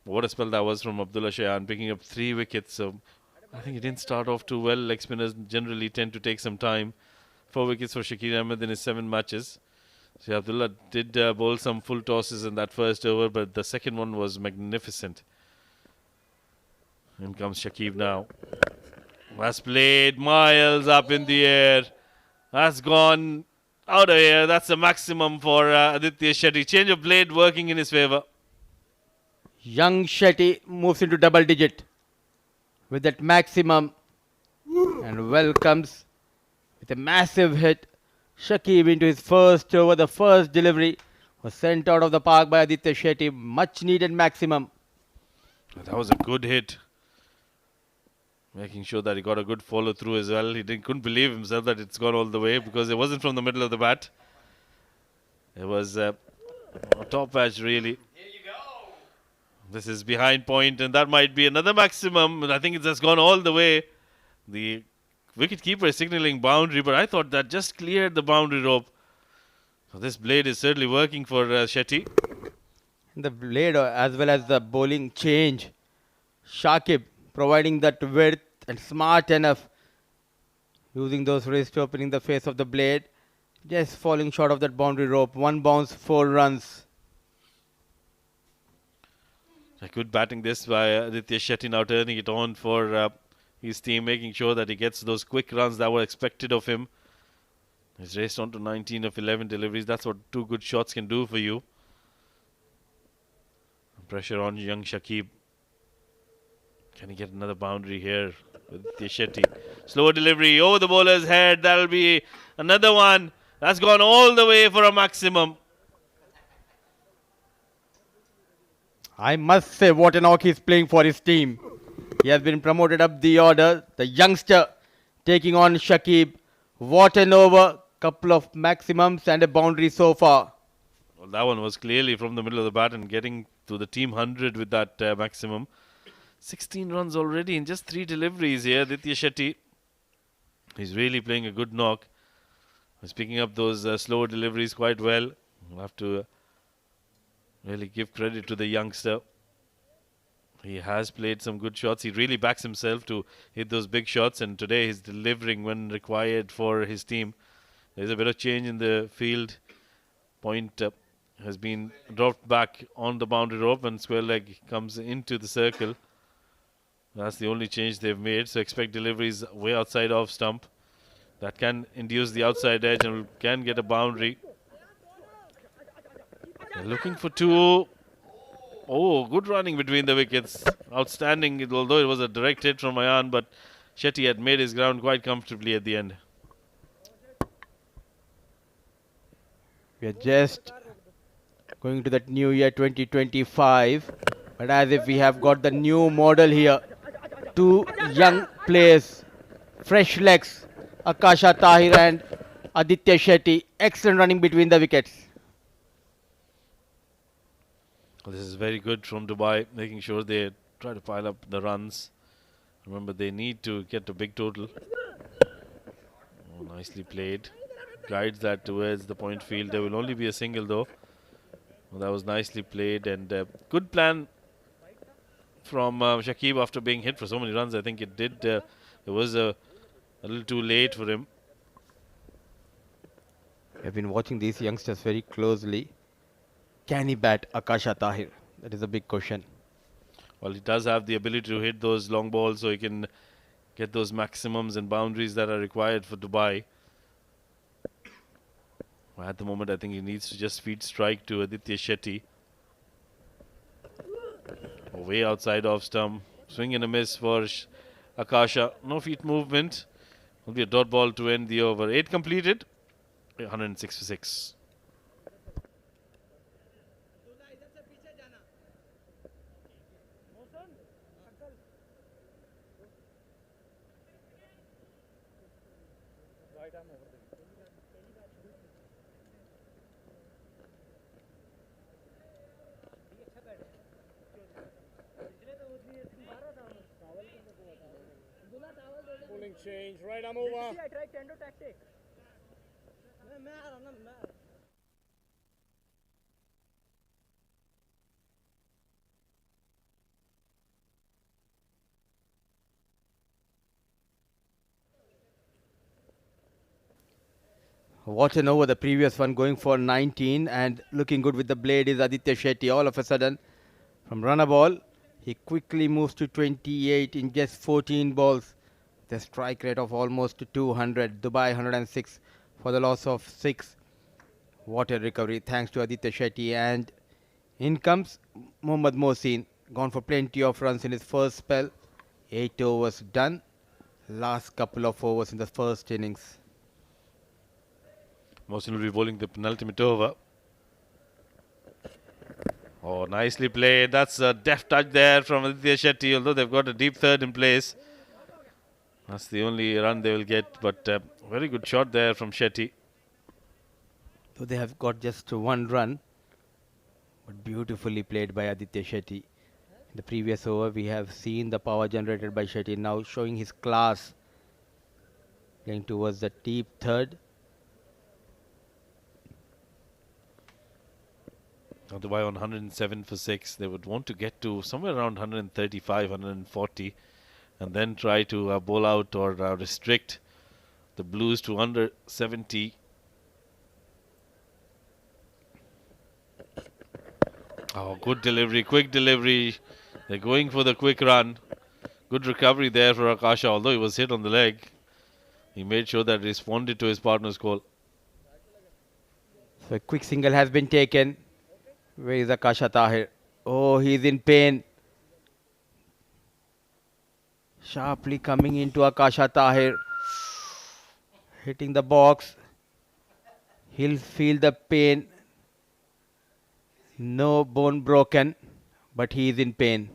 What a spell that was from Abdullah Shayan, picking up 3 wickets. So I think he didn't start off too well. Leg spinners generally tend to take some time. 4 wickets for Shakir Ahmed in his 7 matches. So Abdullah did bowl some full tosses in that first over, but the second one was magnificent. In comes Shakib now. That's played miles up in the air. That's gone out of here. That's the maximum for Aditya Shetty. Change of blade working in his favour. Young Shetty moves into double digit with that maximum and welcomes with a massive hit Shakib into his first over. The first delivery was sent out of the park by Aditya Shetty. Much needed maximum. That was a good hit. Making sure that he got a good follow through as well. He couldn't believe himself that it's gone all the way because it wasn't from the middle of the bat. It was a top edge really. This is behind point, and that might be another maximum. I think it's just gone all the way. The wicketkeeper is signalling boundary, but I thought that just cleared the boundary rope. So this blade is certainly working for Shetty. The blade as well as the bowling change. Shakib providing that width and smart enough. Using those wrists to opening the face of the blade. Just falling short of that boundary rope. 1 bounce, 4 runs. A good batting this by Aditya Shetty, now turning it on for his team, making sure that he gets those quick runs that were expected of him. He's raced on to 19 of 11 deliveries. That's what 2 good shots can do for you. Pressure on young Shakib. Can he get another boundary here with Aditya Shetty? Slow delivery over the bowler's head. That'll be another one. That's gone all the way for a maximum. I must say what an knock he's playing for his team. He has been promoted up the order. The youngster taking on Shakib. What an over. Couple of maximums and a boundary so far. Well, that one was clearly from the middle of the bat and getting to the team 100 with that maximum. 16 runs already in just 3 deliveries here. Aditya Shetty. He's really playing a good knock. He's picking up those slow deliveries quite well. We'll have to really give credit to the youngster. He has played some good shots. He really backs himself to hit those big shots, and today he's delivering when required for his team. There's a bit of change in the field. Point has been dropped back on the boundary rope, and square leg comes into the circle. That's the only change they've made. So expect deliveries way outside of stump. That can induce the outside edge and can get a boundary. They're looking for two. Oh, good running between the wickets. Outstanding, although it was a direct hit from Ayan, but Shetty had made his ground quite comfortably at the end. We are just going to that new year 2025. But as if we have got the new model here. Two young players, fresh legs, Akasha Tahir and Aditya Shetty. Excellent running between the wickets. This is very good from Dubai, making sure they try to pile up the runs. Remember, they need to get a big total. Oh, nicely played. Guides that towards the point field. There will only be a single though. Well, that was nicely played and good plan from Shakib after being hit for so many runs. I think it did. It was a little too late for him. I've been watching these youngsters very closely. Can he bat Akasha Tahir? That is a big question. Well, he does have the ability to hit those long balls, so he can get those maximums and boundaries that are required for Dubai. At the moment, I think he needs to just feed strike to Aditya Shetty. Way outside off stump. Swing and a miss for Akasha. No feet movement. Will be a dot ball to end the over. 8 completed. 106 for 6. Pulling change, right arm over. What an over, the previous one going for 19 and looking good with the blade is Aditya Shetty. All of a sudden, from runner ball, he quickly moves to 28 in just 14 balls. The strike rate of almost 200. Dubai 106 for the loss of 6. What a recovery, thanks to Aditya Shetty. And in comes Mohammad Mohsin, gone for plenty of runs in his first spell. 8 overs done. Last couple of overs in the first innings. Mohsin will be bowling the penultimate over. Oh, nicely played. That's a deft touch there from Aditya Shetty, although they've got a deep third in place. That's the only run they will get, but very good shot there from Shetty. So they have got just one run, but beautifully played by Aditya Shetty. In the previous over, we have seen the power generated by Shetty, now showing his class, playing towards the deep third. Now Dubai on 107 for 6. They would want to get to somewhere around 135, 140, and then try to bowl out or restrict the Blues to under 70. Oh, good delivery, quick delivery. They're going for the quick run. Good recovery there for Akasha, although he was hit on the leg. He made sure that he responded to his partner's call. So a quick single has been taken. Where is Akasha Tahir? Oh, he's in pain. Sharply coming into Akasha Tahir. Hitting the box. He'll feel the pain. No bone broken, but he is in pain.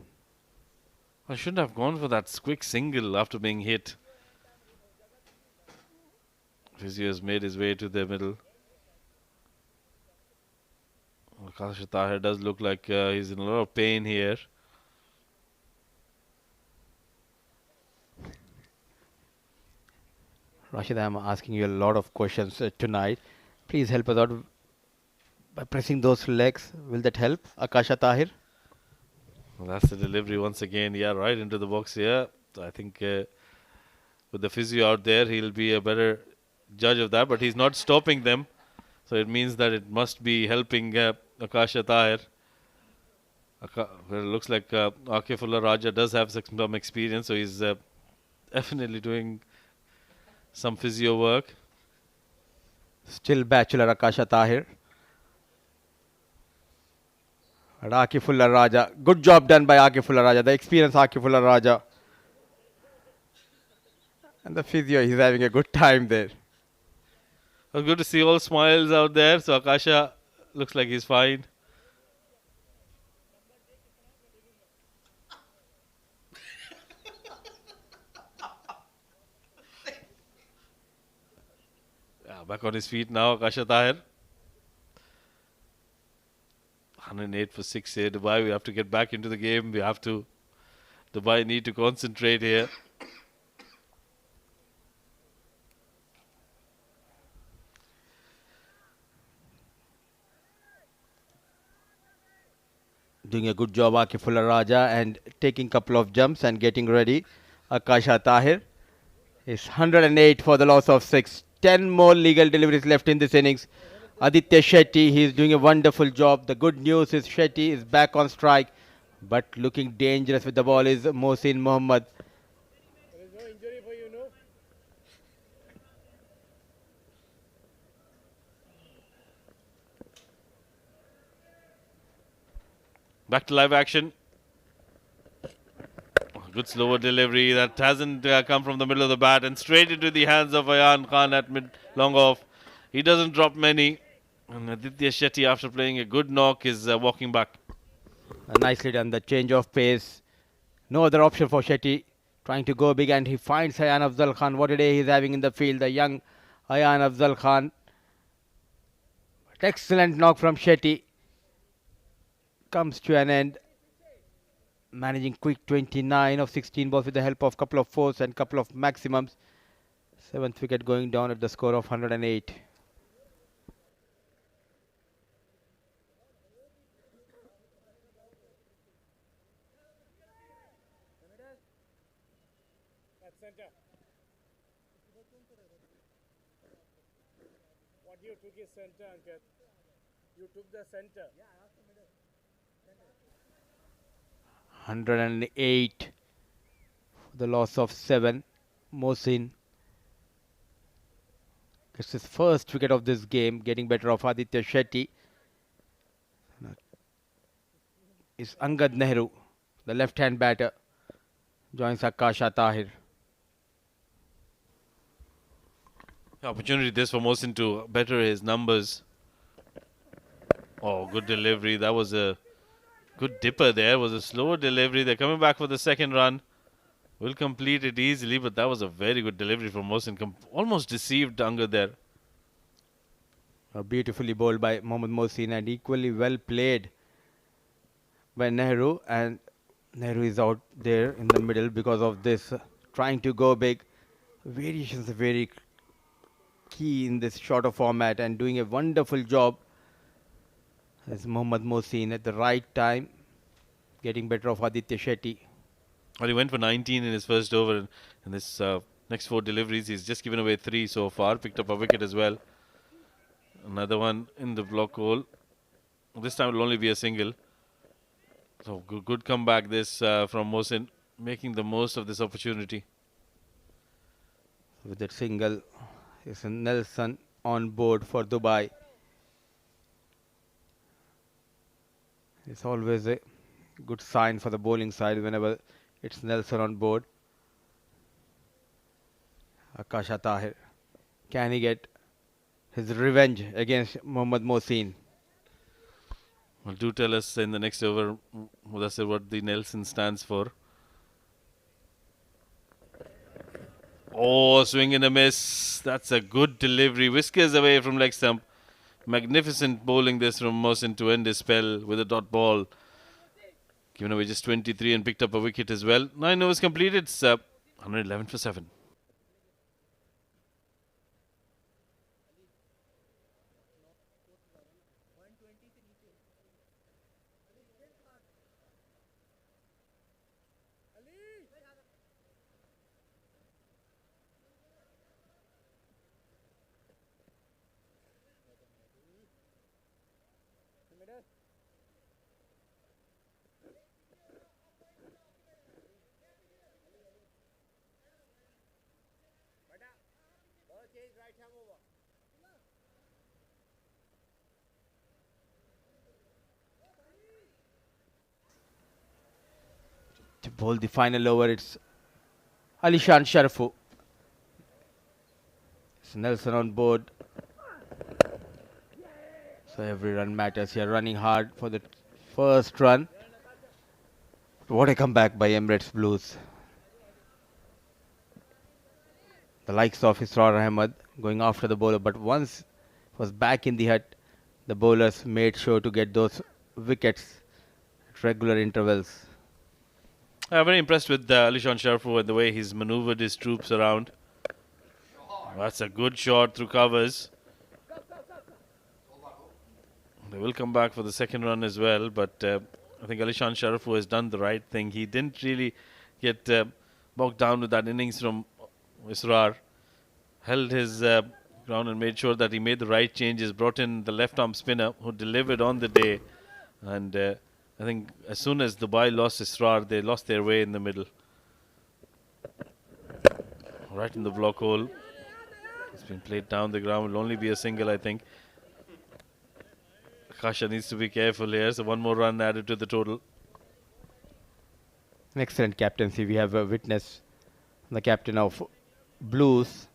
I shouldn't have gone for that quick single after being hit. Physio has made his way to the middle. Akasha Tahir does look like he's in a lot of pain here. Rashid, I'm asking you a lot of questions tonight. Please help us out by pressing those legs. Will that help, Akasha Tahir? Well, that's the delivery once again. Yeah, right into the box here. So I think with the physio out there, he'll be a better judge of that. But he's not stopping them. So it means that it must be helping Akasha Tahir. Well, it looks like Akifullah Raja does have some experience, so he's definitely doing some physio work. Still bachelor Akasha Tahir. And Akifullah Raja. Good job done by Akifullah Raja. The experienced Akifullah Raja. And the physio, he's having a good time there. It was good to see all smiles out there. So Akasha looks like he's fine. Back on his feet now, Akasha Tahir. 108 for 6 here. Dubai, we have to get back into the game. Dubai need to concentrate here. Doing a good job, Akifullah Raja, and taking couple of jumps and getting ready. Akasha Tahir is 108 for the loss of 6. 10 more legal deliveries left in this innings. Aditya Shetty, he is doing a wonderful job. The good news is Shetty is back on strike, but looking dangerous with the ball is Mohsin Mohammad. There is no injury for you, no? Back to live action. Good slower delivery that hasn't come from the middle of the bat and straight into the hands of Ayan Khan at mid long off. He doesn't drop many. And Aditya Shetty, after playing a good knock, is walking back. Nicely done, the change of pace. No other option for Shetty. Trying to go big, and he finds Ayan Afzal Khan. What a day he's having in the field, the young Ayan Afzal Khan. Excellent knock from Shetty. Comes to an end. Managing quick 29 of 16 balls with the help of couple of fours and couple of maximums. 7th wicket going down at the score of 108. At center. What you took is center, Ankit. You took the center. 108 for the loss of 7. Mohsin gets his first wicket of this game, getting better of Aditya Shetty. Is Angad Nehru, the left-hand batter, joins Akasha Tahir. Opportunity this for Mohsin to better his numbers. Oh, good delivery. That was a good dipper there. It was a slower delivery. They're coming back for the second run. Will complete it easily, but that was a very good delivery from Mohsin. Almost deceived Angad there. Beautifully bowled by Mohammad Mohsin and equally well played by Nehru. And Nehru is out there in the middle because of this. Trying to go big. Variations are very key in this shorter format and doing a wonderful job as Mohammad Mohsin at the right time, getting better of Aditya Shetty. Well, he went for 19 in his first over. In this next 4 deliveries, he's just given away 3 so far. Picked up a wicket as well. Another one in the block hole. This time it will only be a single. So good comeback this from Mohsin, making the most of this opportunity. With that single, is Nelson on board for Dubai. It's always a good sign for the bowling side whenever it's Nelson on board. Akasha Tahir. Can he get his revenge against Mohammad Mohsin? Well, do tell us in the next over, Mudassir, what the Nelson stands for. Oh, swing and a miss. That's a good delivery. Whiskers away from leg stump. Magnificent bowling this from Mohsin to end his spell with a dot ball. Given away just 23 and picked up a wicket as well. 9 overs completed. It's 111 for 7. To bowl the final over, it's Alishan Sharfu. It's Nelson on board. So every run matters here. Running hard for the first run. What a comeback by Emirates Blues. The likes of Israr Ahmed going after the bowler, but once it was back in the hut, the bowlers made sure to get those wickets at regular intervals. I'm very impressed with Alishan Sharfu and the way he's maneuvered his troops around. That's a good shot through covers. They will come back for the second run as well, but I think Alishan Sharfu has done the right thing. He didn't really get bogged down with that innings from Israr. Held his ground and made sure that he made the right changes, brought in the left-arm spinner who delivered on the day. And I think as soon as Dubai lost Israr, they lost their way in the middle. Right in the block hole. It's been played down the ground. Will only be a single, I think. Akasha needs to be careful here. So one more run added to the total. An excellent captaincy. We have witnessed the captain of Blues.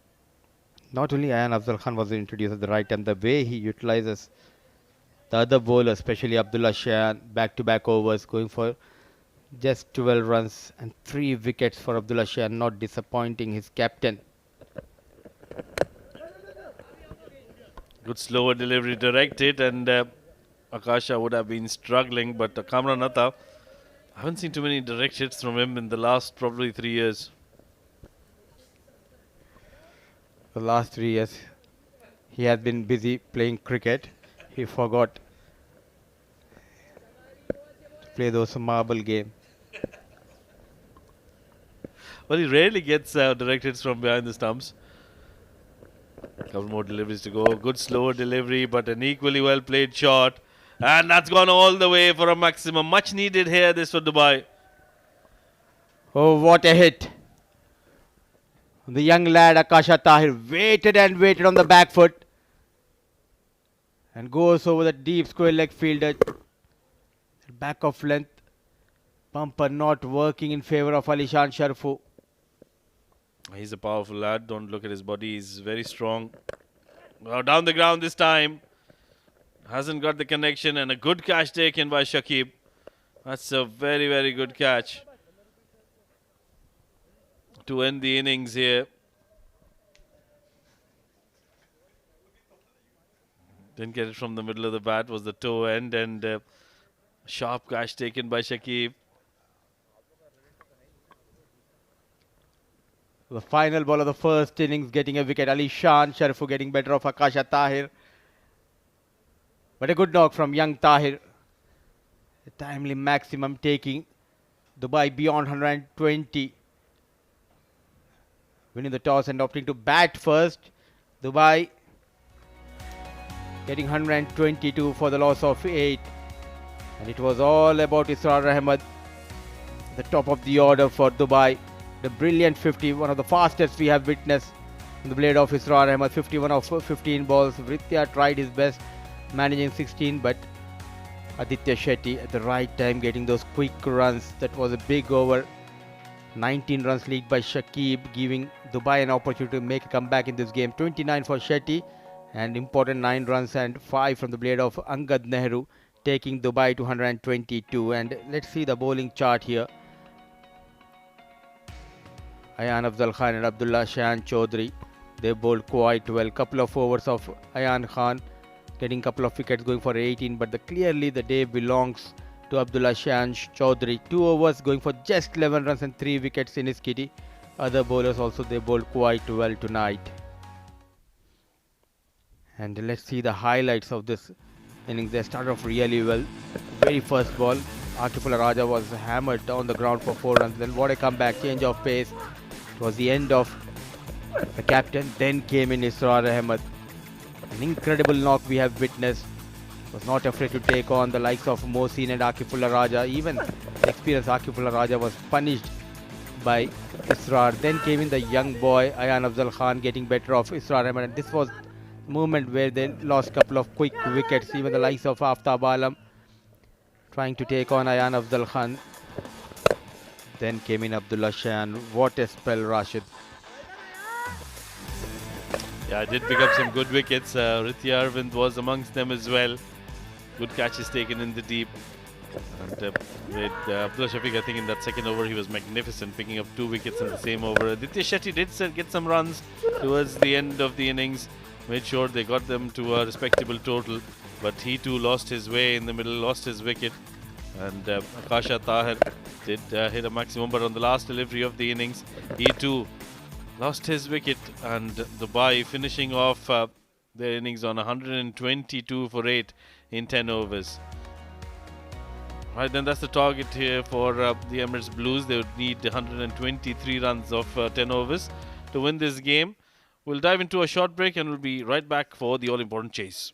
Not only Ayan Afzal Khan was introduced at the right time, the way he utilizes the other bowlers, especially Abdullah Shayan, back-to-back overs, going for just 12 runs and 3 wickets for Abdullah Shayan, not disappointing his captain. Good slower delivery, directed, and Akasha would have been struggling, but Kamran Atta, I haven't seen too many direct hits from him in the last probably 3 years. The last 3 years, he has been busy playing cricket. He forgot to play those marble game. Well, he rarely gets direct hits from behind the stumps. Couple more deliveries to go. Good slower delivery, but an equally well played shot. And that's gone all the way for a maximum. Much needed here, this for Dubai. Oh, what a hit. The young lad Akasha Tahir waited and waited on the back foot and goes over the deep square leg fielder. Back of length. Bumper not working in favor of Alishan Sharfu. He's a powerful lad. Don't look at his body. He's very strong. Down the ground this time. Hasn't got the connection, and a good catch taken by Shakib. That's a very, very good catch to end the innings here. Didn't get it from the middle of the bat, was the toe end, and sharp catch taken by Shakib. The final ball of the first innings getting a wicket. Alishan Sharfu getting better of Akasha Tahir. But a good knock from young Tahir. A timely maximum taking Dubai beyond 120. Winning the toss and opting to bat first. Dubai getting 122 for the loss of 8. And it was all about Israr Ahmed, the top of the order for Dubai. The brilliant 50, one of the fastest we have witnessed in the blade of Israr Ahmed. 51 of 15 balls. Vritya tried his best, managing 16, but Aditya Shetty at the right time getting those quick runs. That was a big over. 19 runs lead by Shakib, giving Dubai an opportunity to make a comeback in this game. 29 for Shetty and important 9 runs and 5 from the blade of Angad Nehru, taking Dubai to 122. And let's see the bowling chart here. Ayan Afzal Khan and Abdullah Shayan Chaudhary, they bowled quite well. Couple of overs of Ayan Khan, getting couple of wickets, going for 18, but clearly the day belongs to Abdullah Shayan Chaudhary. 2 overs going for just 11 runs and 3 wickets in his kitty. Other bowlers also, they bowled quite well tonight. And let's see the highlights of this innings. They started off really well. Very first ball, Akifullah Raja was hammered on the ground for 4 runs. Then what a comeback, change of pace. It was the end of the captain. Then came in Israr Ahmed. An incredible knock we have witnessed. Was not afraid to take on the likes of Mohsin and Akifullah Raja. Even the experienced Akifullah Raja was punished by Israr. Then came in the young boy Ayan Afzal Khan getting better of Israr Ahmed. And this was the moment where they lost a couple of quick wickets. Even the likes of Aftab Alam trying to take on Ayan Afzal Khan. Then came in Abdullah Shan. What a spell, Rashid. Yeah, did pick up some good wickets. Ritya Arvind was amongst them as well. Good catches taken in the deep. And with Abdullah Shafiq, I think in that second over, he was magnificent, picking up 2 wickets in the same over. Aditya Shetty did get some runs towards the end of the innings. Made sure they got them to a respectable total. But he too lost his way in the middle, lost his wicket. And Akasha Tahir did hit a maximum, but on the last delivery of the innings, he too lost his wicket. And Dubai finishing off their innings on 122 for 8 in 10 overs. Right, then that's the target here for the Emirates Blues. They would need 123 runs of 10 overs to win this game. We'll dive into a short break and we'll be right back for the all-important chase.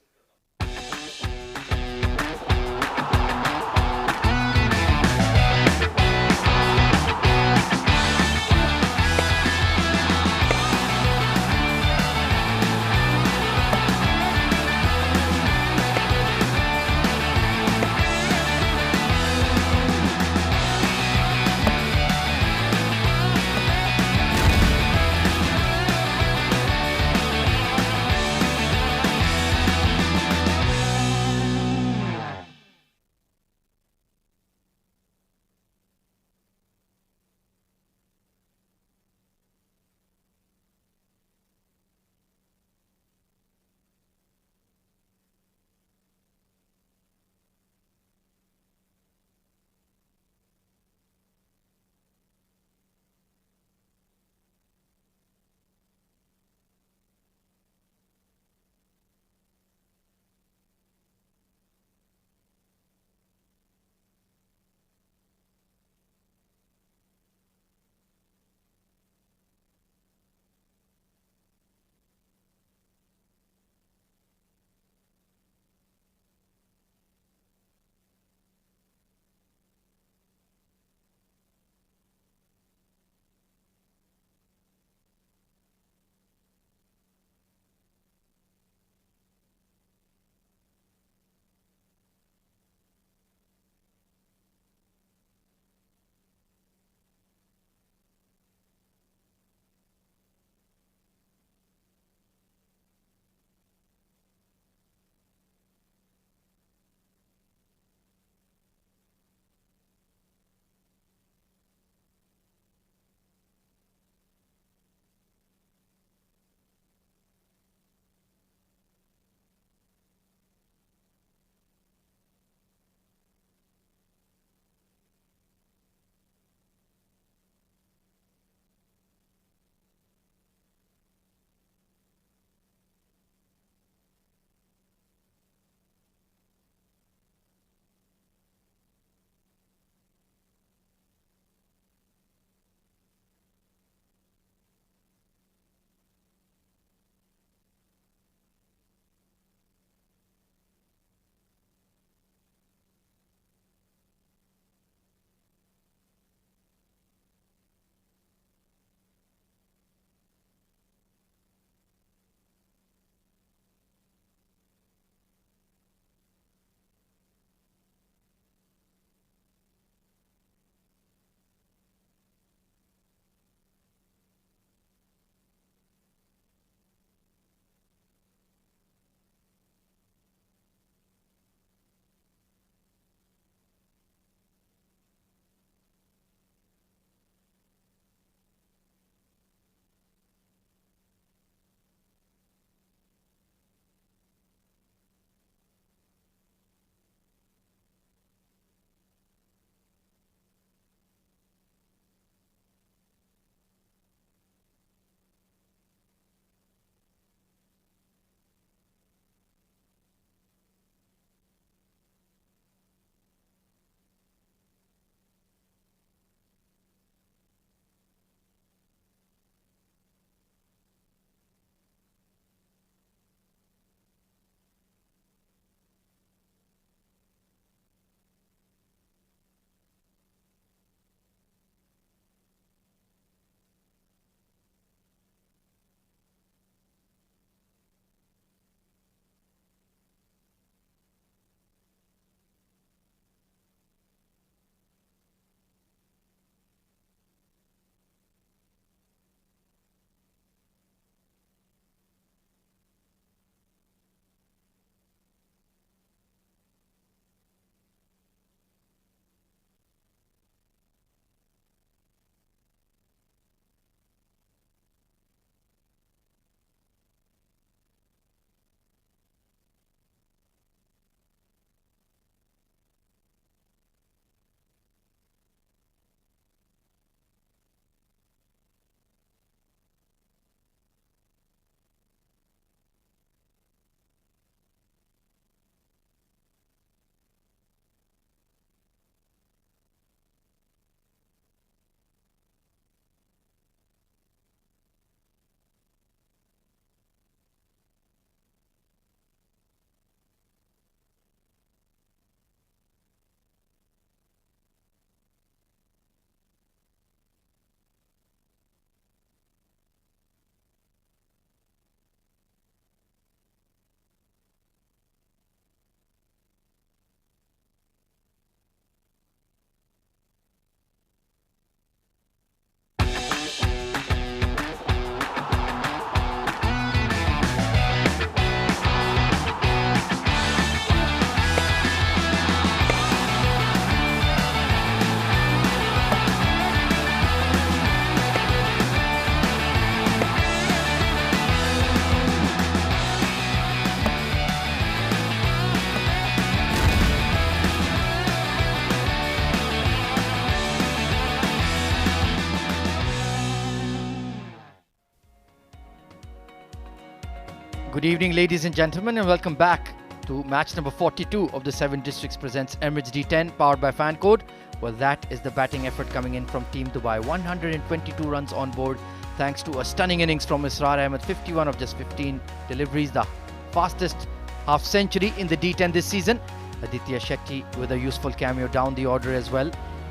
Good evening, ladies and gentlemen, and welcome back to match number 42 of the 7 Districts presents Emirates D10, powered by Fan Code. Well, that is the batting effort coming in from Team Dubai. 122 runs on board, thanks to a stunning innings from Israr Ahmed, 51 of just 15 deliveries, the fastest half century in the D10 this season. Aditya Shetty with a useful cameo down the order as well,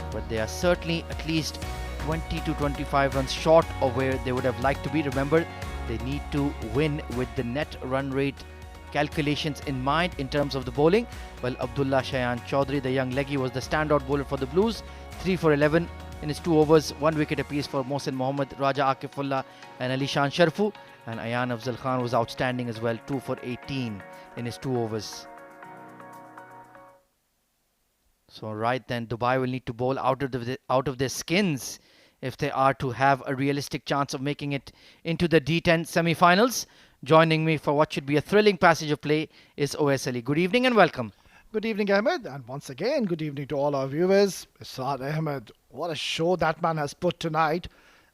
but they are certainly at least 20 to 25 runs short of where they would have liked to be. Remember, they need to win with the net run rate calculations in mind in terms of the bowling. Well, Abdullah Shayan Chaudhary, the young leggy, was the standout bowler for the Blues. 3 for 11 in his 2 overs, 1 wicket apiece for Mohsin Mohammad, Raja Akifullah and Ali Shan Sharfu. And Ayan Afzal Khan was outstanding as well, 2 for 18 in his 2 overs. So right then, Dubai will need to bowl out of their skins if they are to have a realistic chance of making it into the D10 semi-finals. Joining me for what should be a thrilling passage of play is OS Ali. Good evening and welcome. Good evening, Ahmed, and once again, good evening to all our viewers. Israr Ahmed, what a show that man has put tonight.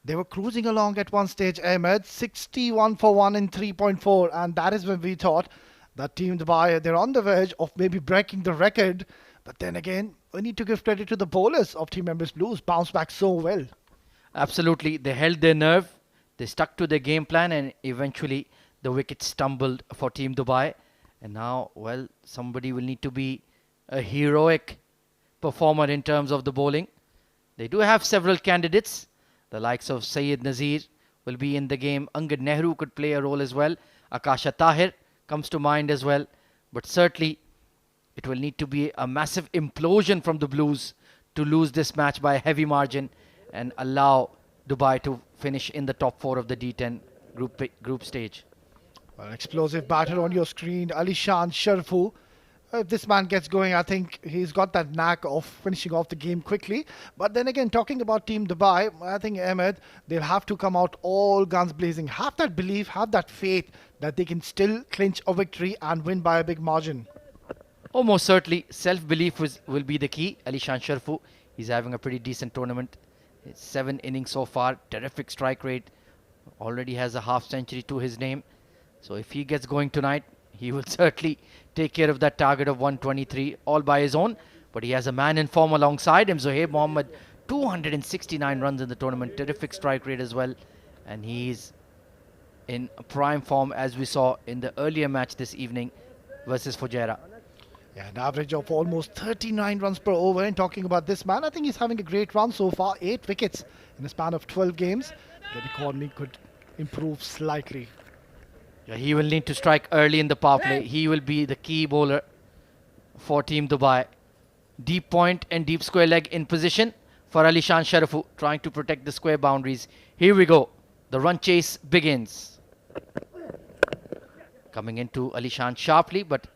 They were cruising along at one stage, Ahmed, 61 for 1 in 3.4, and that is when we thought that Team Dubai, they're on the verge of maybe breaking the record. But then again, we need to give credit to the bowlers of Team Emirates Blues, bounced back so well. Absolutely, they held their nerve, they stuck to their game plan, and eventually the wickets stumbled for Team Dubai. And now, well, somebody will need to be a heroic performer in terms of the bowling. They do have several candidates. The likes of Syed Nazir will be in the game. Angad Nehru could play a role as well. Akasha Tahir comes to mind as well. But certainly, it will need to be a massive implosion from the Blues to lose this match by a heavy margin and allow Dubai to finish in the top 4 of the D10 group stage. An explosive batter on your screen, Ali Shan Sharfu. If this man gets going, I think he's got that knack of finishing off the game quickly. But then again, talking about Team Dubai, I think, Ahmed, they'll have to come out all guns blazing. Have that belief, have that faith that they can still clinch a victory and win by a big margin. Oh, most certainly, self-belief will be the key. Ali Shan Sharfu, he's having a pretty decent tournament. It's 7 innings so far, terrific strike rate, already has a half century to his name. So if he gets going tonight, he will certainly take care of that target of 123 all by his own. But he has a man in form alongside him, Zohaib Mohammad, 269 runs in the tournament, terrific strike rate as well. And he's in prime form as we saw in the earlier match this evening versus Fujairah. Yeah, an average of almost 39 runs per over. And talking about this man, I think he's having a great run so far. 8 wickets in a span of 12 games. The economy could improve slightly. Yeah, he will need to strike early in the power play. He will be the key bowler for Team Dubai. Deep point and deep square leg in position for Ali Shan Sharafu, trying to protect the square boundaries. Here we go. The run chase begins. Coming into Ali Shan sharply, but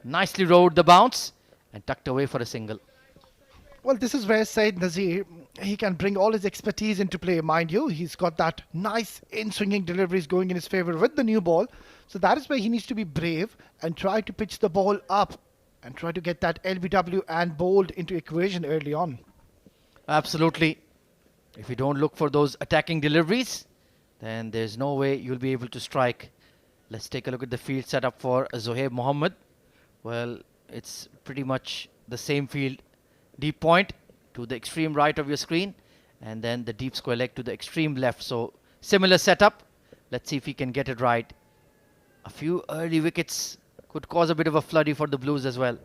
nicely rode the bounce and tucked away for a single. Well, this is where Syed Nazir, he can bring all his expertise into play. Mind you, he's got that nice in-swinging deliveries going in his favour with the new ball. So that is where he needs to be brave and try to pitch the ball up and try to get that LBW and bowled into equation early on. Absolutely. If you don't look for those attacking deliveries, then there's no way you'll be able to strike. Let's take a look at the field setup for Zohaib Mohammad. Well, it's pretty much the same field. Deep point to the extreme right of your screen, and then the deep square leg to the extreme left. So similar setup. Let's see if he can get it right. A few early wickets could cause a bit of a flurry for the Blues as well.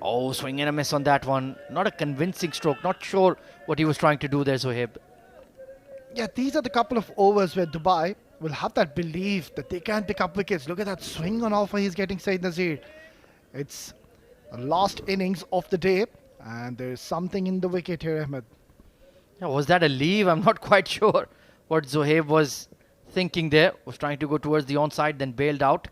Oh, swing and a miss on that one. Not a convincing stroke. Not sure what he was trying to do there, Zohaib. Yeah, these are the couple of overs where Dubai will have that belief that they can pick up wickets. Look at that swing on offer he's getting, Syed Nazir. It's the last innings of the day, and there's something in the wicket here, Ahmed. Yeah, was that a leave? I'm not quite sure what Zohaib was thinking there. Was trying to go towards the onside, then bailed out.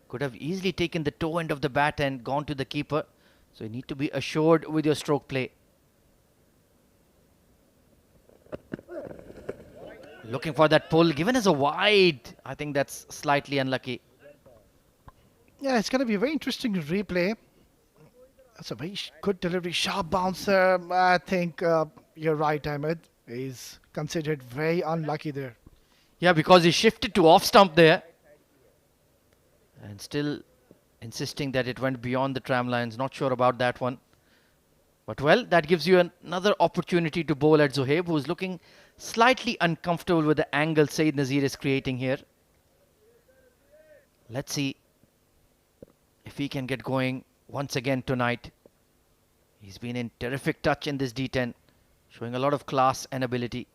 Could have easily taken the toe end of the bat and gone to the keeper. So you need to be assured with your stroke play. Looking for that pull, given as a wide. I think that's slightly unlucky. Yeah, it's going to be a very interesting replay. That's a very good delivery, sharp bouncer. I think you're right, Ahmed. He's considered very unlucky there. Yeah, because he shifted to off stump there. And still insisting that it went beyond the tram lines. Not sure about that one. But well, that gives you another opportunity to bowl at Zohaib, who's looking slightly uncomfortable with the angle Saeed Nazir is creating here. Let's see if he can get going once again tonight. He's been in terrific touch in this D10, showing a lot of class and ability.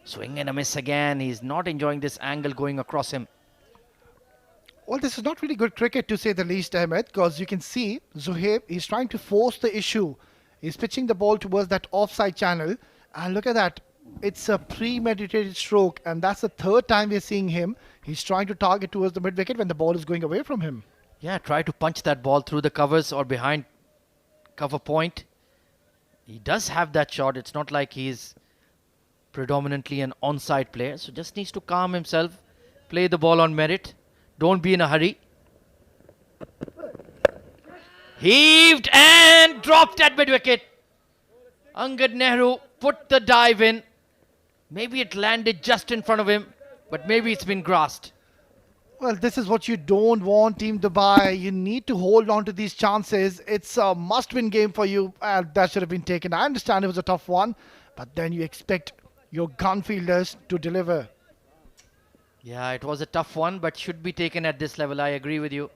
Swing and a miss again. He's not enjoying this angle going across him. Well, this is not really good cricket to say the least, Ahmed, because you can see Zohaib, he's trying to force the issue. He's pitching the ball towards that offside channel. And look at that. It's a premeditated stroke. And that's the third time we're seeing him. He's trying to target towards the mid-wicket when the ball is going away from him. Yeah, try to punch that ball through the covers or behind cover point. He does have that shot. It's not like he's predominantly an onside player. So just needs to calm himself, play the ball on merit. Don't be in a hurry. Heaved and dropped at mid-wicket. Angad Nehru put the dive in. Maybe it landed just in front of him, but maybe it's been grasped. Well, this is what you don't want, Team Dubai. You need to hold on to these chances. It's a must-win game for you. That should have been taken. I understand it was a tough one, but then you expect your gun fielders to deliver. Yeah, it was a tough one, but should be taken at this level. I agree with you.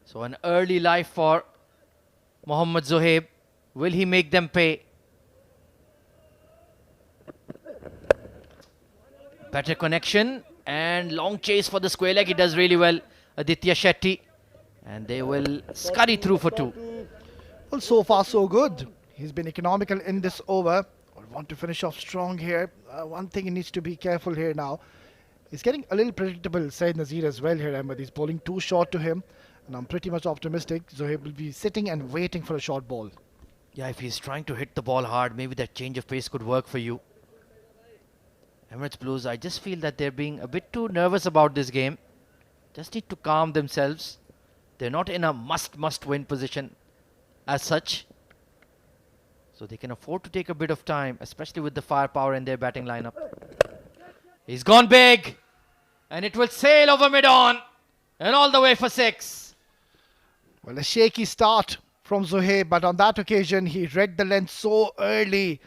So an early life for Mohammad Zohaib. Will he make them pay? Better connection and long chase for the square leg. He does really well, Aditya Shetty. And they will scurry through for 2. Well, so far so good. He's been economical in this over. I want to finish off strong here. One thing he needs to be careful here now. He's getting a little predictable, Saeed Nazir as well here, Ahmed. He's bowling too short to him. And I'm pretty much optimistic Zohaib will be sitting and waiting for a short ball. Yeah, if he's trying to hit the ball hard, maybe that change of pace could work for you. Emirates Blues, I just feel that they're being a bit too nervous about this game. Just need to calm themselves. They're not in a must win position as such. So they can afford to take a bit of time, especially with the firepower in their batting lineup. He's gone big. And it will sail over mid-on. And all the way for 6. Well, a shaky start from Zohaib, but on that occasion, he read the length so early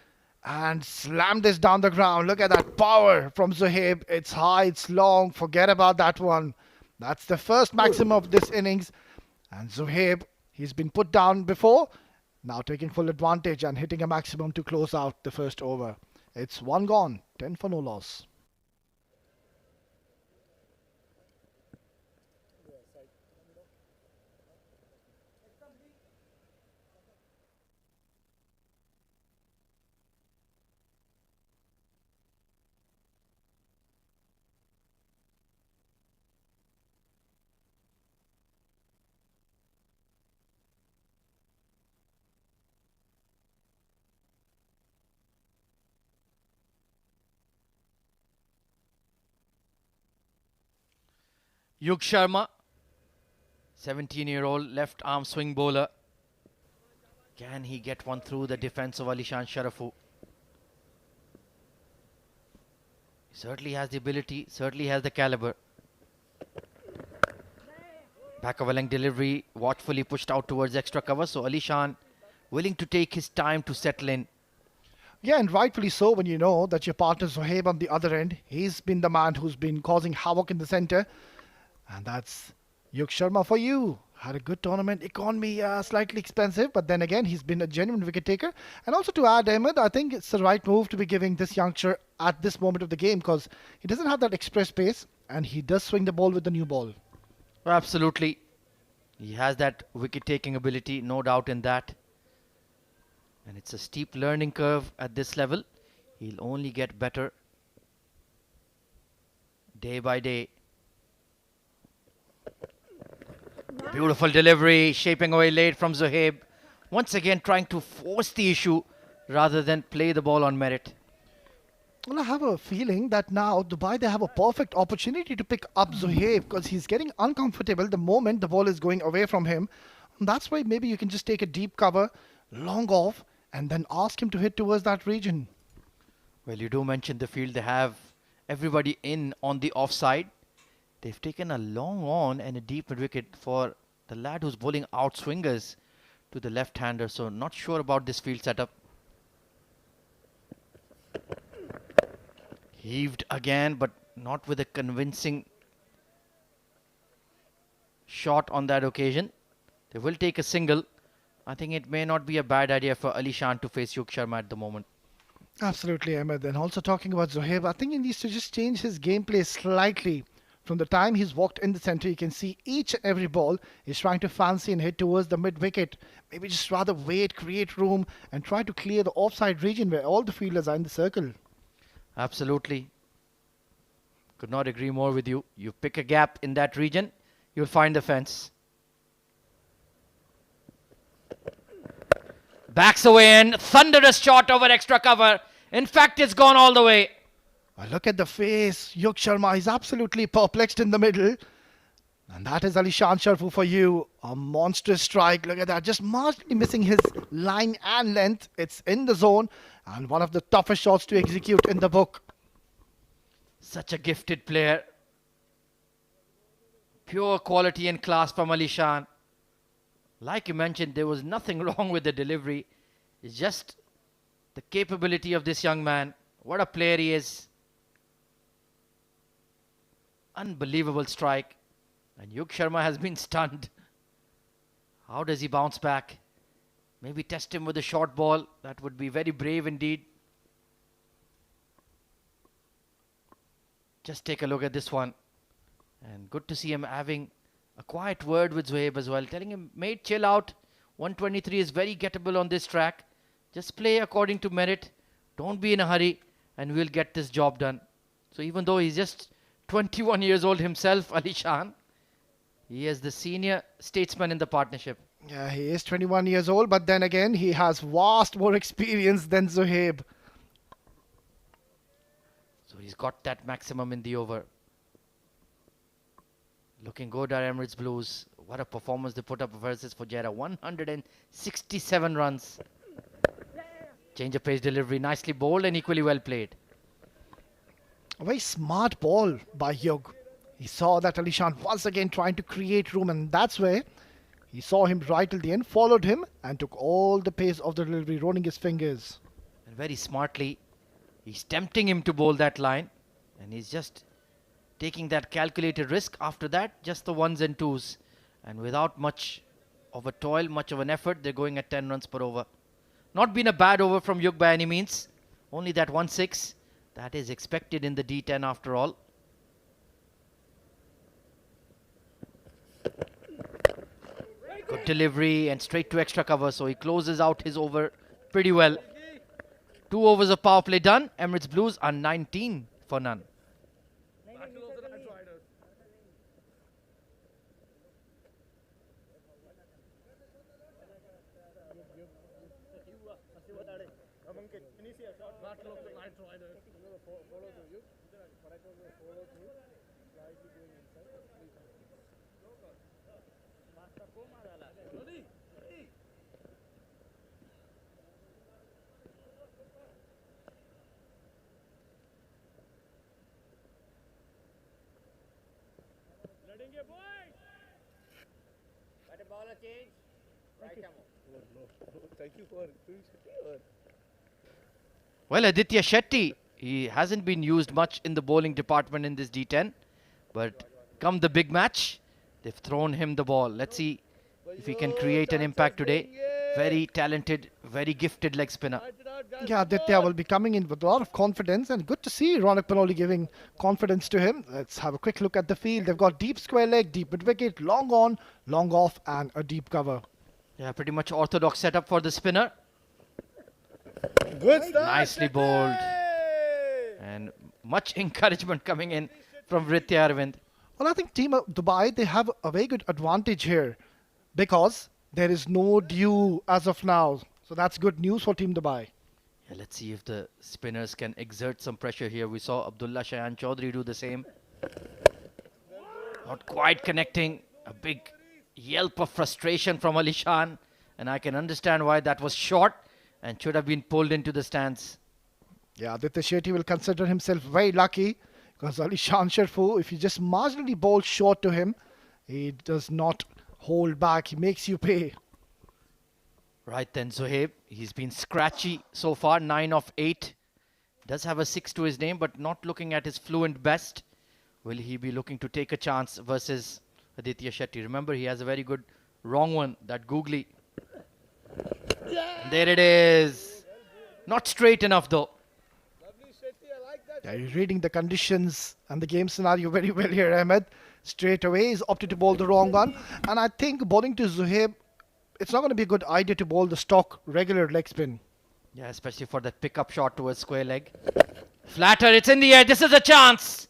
and slammed this down the ground. Look at that power from Zohaib. It's high, it's long. Forget about that one. That's the first maximum of this innings. And Zohaib, he's been put down before. Now taking full advantage and hitting a maximum to close out the first over. It's 1 gone, 10 for no loss. Yug Sharma, 17-year-old left arm swing bowler. Can he get one through the defense of Alishan Sharafu? He certainly has the ability, certainly has the caliber. Back of a length delivery, watchfully pushed out towards extra cover. So Alishan willing to take his time to settle in. Yeah, and rightfully so when you know that your partner Zohaib on the other end, he's been the man who's been causing havoc in the centre. And that's Yug Sharma for you. Had a good tournament. Economy slightly expensive, but then again, he's been a genuine wicket taker. And also to add, Ahmed, I think it's the right move to be giving this youngster at this moment of the game because he doesn't have that express pace and he does swing the ball with the new ball. Absolutely. He has that wicket taking ability, no doubt in that. And it's a steep learning curve at this level. He'll only get better day by day. Beautiful delivery, shaping away late from Zohaib. Once again trying to force the issue rather than play the ball on merit. Well, I have a feeling that now Dubai, they have a perfect opportunity to pick up Zohaib because he's getting uncomfortable the moment the ball is going away from him. And that's why maybe you can just take a deep cover, long off, and then ask him to hit towards that region. Well, you do mention the field. They have everybody in on the offside. They've taken a long on and a deep wicket for the lad who's bowling out swingers to the left-hander. So not sure about this field setup. Heaved again, but not with a convincing shot on that occasion. They will take a single. I think it may not be a bad idea for Ali Shan to face Yug Sharma at the moment. Absolutely, Ahmed. And also talking about Zohaib, I think he needs to just change his gameplay slightly. From the time he's walked in the centre, you can see each and every ball is trying to fancy and hit towards the mid-wicket. Maybe just rather wait, create room and try to clear the offside region where all the fielders are in the circle. Absolutely. Could not agree more with you. You pick a gap in that region, you'll find the fence. Backs away and thunderous shot over extra cover. In fact, it's gone all the way. Look at the face. Yug Sharma is absolutely perplexed in the middle. And that is Ali Shan Sharfu for you. A monstrous strike. Look at that. Just marginally missing his line and length. It's in the zone. And one of the toughest shots to execute in the book. Such a gifted player. Pure quality and class from Ali Shan. Like you mentioned, there was nothing wrong with the delivery. It's just the capability of this young man. What a player he is. Unbelievable strike. And Yug Sharma has been stunned. How does he bounce back? Maybe test him with a short ball. That would be very brave indeed. Just take a look at this one. And good to see him having a quiet word with Zohaib as well. Telling him, mate, chill out. 123 is very gettable on this track. Just play according to merit. Don't be in a hurry. And we'll get this job done. So even though he's just 21 years old himself, Ali Shan, he is the senior statesman in the partnership. Yeah, he is 21 years old, but then again, he has vast more experience than Zohaib. So he's got that maximum in the over. Looking good at Emirates Blues. What a performance they put up versus Fujairah. 167 runs. Change of pace delivery. Nicely bowled and equally well played. A very smart ball by Yug. He saw that Ali Shan once again trying to create room, and that's where he saw him right till the end, followed him and took all the pace of the delivery, rolling his fingers. And very smartly, he's tempting him to bowl that line. And he's just taking that calculated risk. After that, just the ones and twos. And without much of a toil, much of an effort, they're going at 10 runs per over. Not been a bad over from Yug by any means. Only that 1-6. That is expected in the D10 after all. Good delivery and straight to extra cover. So he closes out his over pretty well. 2 overs of power play done. Emirates Blues are 19 for none. Well, Aditya Shetty, he hasn't been used much in the bowling department in this D10. But come the big match, they've thrown him the ball. Let's see if he can create an impact today. Very talented, very gifted leg spinner. Yeah, Aditya will be coming in with a lot of confidence, and good to see Ronak Panoli giving confidence to him. Let's have a quick look at the field. They've got deep square leg, deep mid wicket, long on, long off and a deep cover. Yeah, pretty much orthodox setup for the spinner. Good start. Nicely bowled. And much encouragement coming in from Ritya Arvind. Well, I think Team Dubai, they have a very good advantage here because there is no dew as of now. So that's good news for Team Dubai. Yeah, let's see if the spinners can exert some pressure here. We saw Abdullah Shayan Chaudhary do the same. Not quite connecting. A big yelp of frustration from Ali Shan. And I can understand why that was short and should have been pulled into the stands. Yeah, Aditya Shetty will consider himself very lucky because Ali Sharfu, if you just marginally bowl short to him, he does not hold back. He makes you pay. Right then, Zohaib. He's been scratchy so far, 9 of 8. Does have a 6 to his name, but not looking at his fluent best. Will he be looking to take a chance versus Aditya Shetty? Remember, he has a very good wrong one, that googly. There it is. Not straight enough though. Yeah, you're reading the conditions and the game scenario very well here, Ahmed. Straight away, he's opted to bowl the wrong one. And I think bowling to Zohaib, it's not going to be a good idea to bowl the stock regular leg spin. Yeah, especially for that pickup shot towards square leg. Flatter, it's in the air. This is a chance.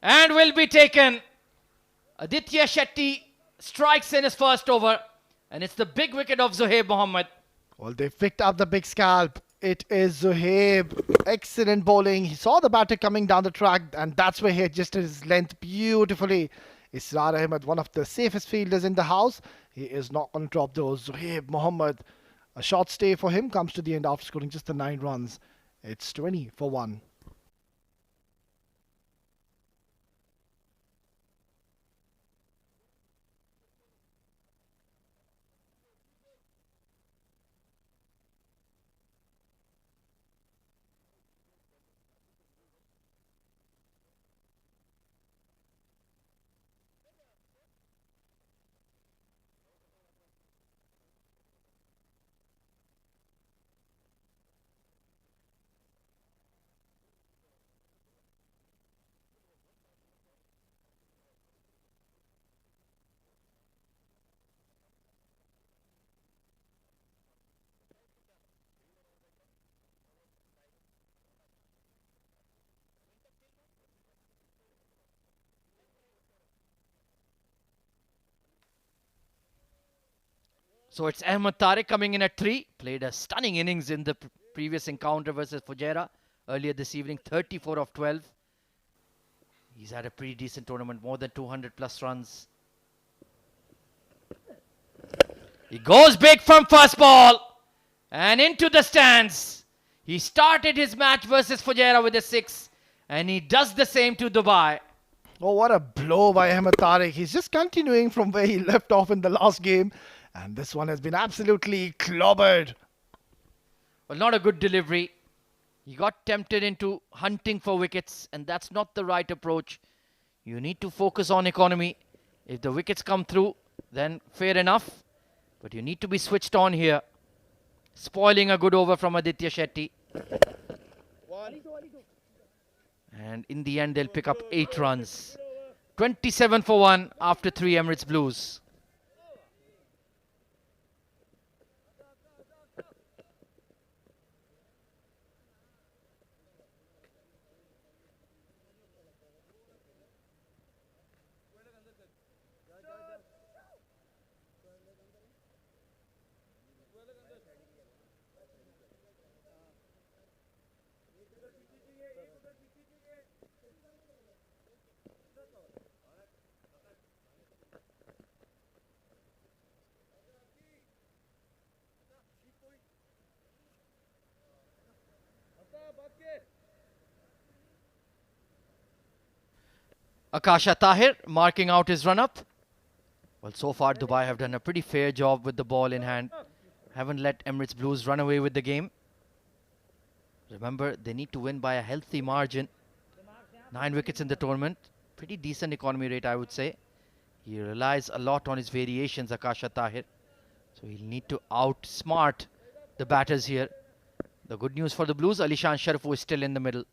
And will be taken. Aditya Shetty strikes in his first over. And it's the big wicket of Zohaib Mohammed. Well, they picked up the big scalp. It is Zohaib. Excellent bowling. He saw the batter coming down the track, and that's where he adjusted his length beautifully. Israr Ahmed, one of the safest fielders in the house. He is not going to drop those. Zohaib Mohammed, a short stay for him, comes to the end after scoring just the 9 runs. It's 20 for 1. So it's Ahmed Tariq coming in at 3. Played a stunning innings in the previous encounter versus Fujairah earlier this evening. 34 of 12. He's had a pretty decent tournament. More than 200 plus runs. He goes big from first ball. And into the stands. He started his match versus Fujairah with a 6. And he does the same to Dubai. Oh, what a blow by Ahmed Tariq. He's just continuing from where he left off in the last game. And this one has been absolutely clobbered. Well, not a good delivery. He got tempted into hunting for wickets, and that's not the right approach. You need to focus on economy. If the wickets come through, then fair enough. But you need to be switched on here. Spoiling a good over from Aditya Shetty. And in the end, they'll pick up 8 runs. 27 for 1 after 3 Emirates Blues. Akasha Tahir marking out his run-up. Well, so far Dubai have done a pretty fair job with the ball in hand. Haven't let Emirates Blues run away with the game. Remember, they need to win by a healthy margin. 9 wickets in the tournament. Pretty decent economy rate, I would say. He relies a lot on his variations, Akasha Tahir. So he'll need to outsmart the batters here. The good news for the Blues, Alishan Sharfu is still in the middle.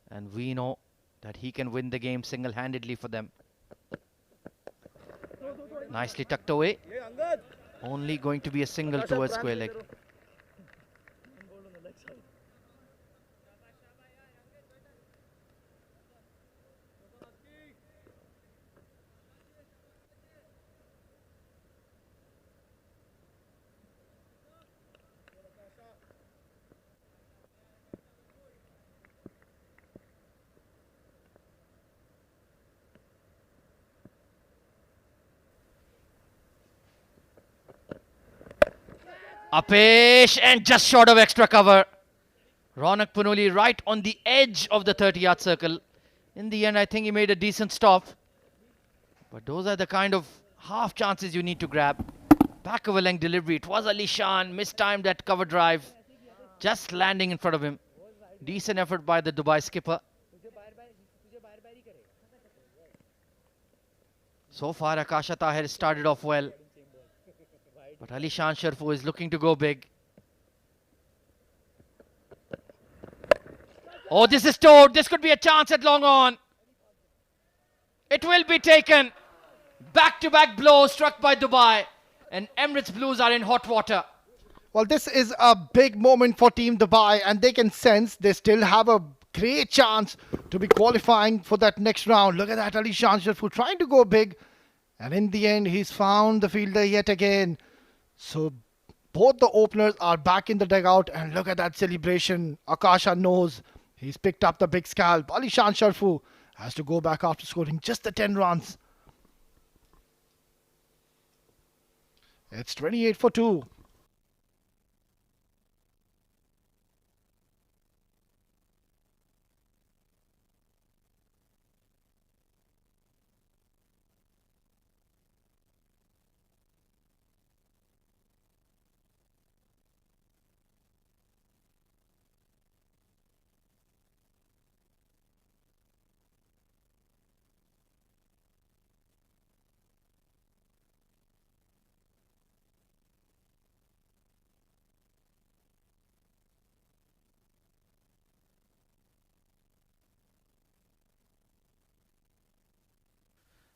And we know that he can win the game single-handedly for them. Nicely tucked away. Only going to be a single towards square leg. Apesh and just short of extra cover. Ronak Punoli right on the edge of the 30-yard circle. In the end, I think he made a decent stop. But those are the kind of half chances you need to grab. Back of a length delivery. It was Ali Shan. Mistimed that cover drive. Just landing in front of him. Decent effort by the Dubai skipper. So far, Akash Atta has started off well. But Ali Shan Sharfu is looking to go big. Oh, this is towed. This could be a chance at long on. It will be taken. Back-to-back blows struck by Dubai. And Emirates Blues are in hot water. Well, this is a big moment for Team Dubai, and they can sense they still have a great chance to be qualifying for that next round. Look at that, Ali Shan Sharfu trying to go big, and in the end, he's found the fielder yet again. So both the openers are back in the dugout, and look at that celebration. Akasha knows he's picked up the big scalp. Ali Shan Sharfu has to go back after scoring just the 10 runs. It's 28 for 2.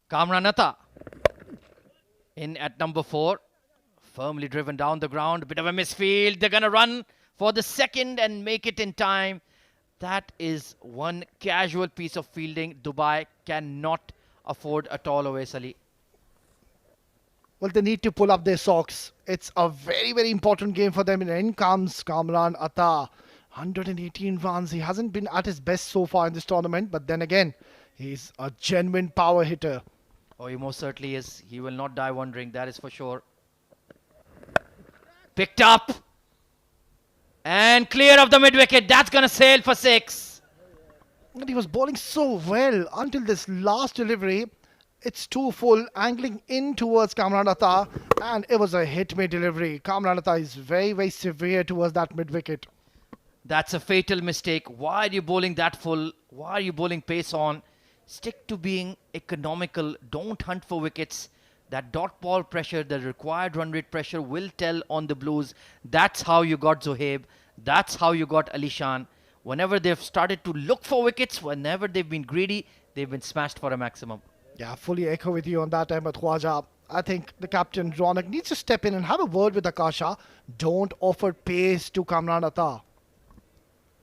Kamran Atta in at number 4. Firmly driven down the ground. Bit of a misfield. They're going to run for the second and make it in time. That is one casual piece of fielding Dubai cannot afford at all, Awais Ali. Well, they need to pull up their socks. It's a very, very important game for them. And in comes Kamran Atta. 118 runs. He hasn't been at his best so far in this tournament. But then again, he's a genuine power hitter. Oh, he most certainly is. He will not die wondering, that is for sure. Picked up. And clear of the mid-wicket. That's going to sail for 6. And he was bowling so well until this last delivery. It's too full, angling in towards Kamran Atta. And it was a hit mid-delivery. Kamran Atta is very, very severe towards that mid-wicket. That's a fatal mistake. Why are you bowling that full? Why are you bowling pace on? Stick to being economical. Don't hunt for wickets. That dot ball pressure, the required run rate pressure will tell on the Blues. That's how you got Zohaib. That's how you got Ali Shan. Whenever they've started to look for wickets, whenever they've been greedy, they've been smashed for a maximum. Yeah, fully echo with you on that, Ahmed Khwaja. I think the captain, Ronak, needs to step in and have a word with Akasha. Don't offer pace to Kamran Atta.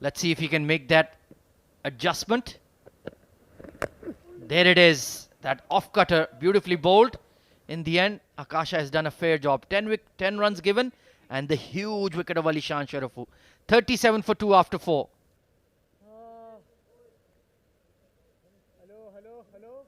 Let's see if he can make that adjustment. There it is. That off-cutter, beautifully bowled. In the end, Akasha has done a fair job. 10 runs given and the huge wicket of Ali Shan Sharafu. 37 for 2 after 4. Hello.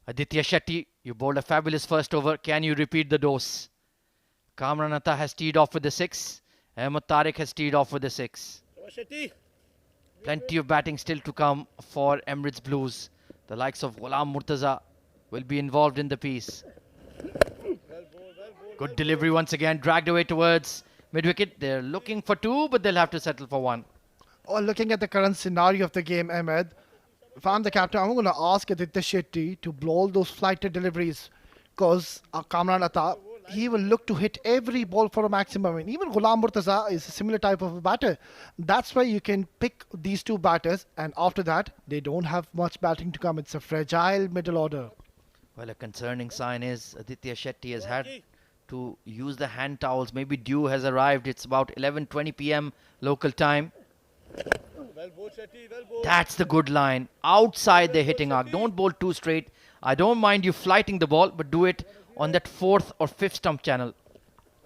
Aditya Shetty, you bowled a fabulous first over. Can you repeat the dose? Kamran Atta has teed off with the 6. Ahmed Tariq has teed off with the 6. Plenty of batting still to come for Emirates Blues. The likes of Ghulam Murtaza will be involved in the piece. Good delivery once again, dragged away towards mid-wicket. They're looking for 2, but they'll have to settle for 1. Oh, looking at the current scenario of the game, Ahmed, if I'm the captain, I'm going to ask Aditya Shetty to blow those flighted deliveries because Kamran Atta he will look to hit every ball for a maximum. And even Ghulam Murtaza is a similar type of a batter. That's why you can pick these two batters, and after that, they don't have much batting to come. It's a fragile middle order. Well, a concerning sign is Aditya Shetty has had to use the hand towels. Maybe dew has arrived. It's about 11:20 p.m. local time. That's the good line. Outside the hitting arc. Don't bowl too straight. I don't mind you flighting the ball, but do it on that fourth or fifth stump channel.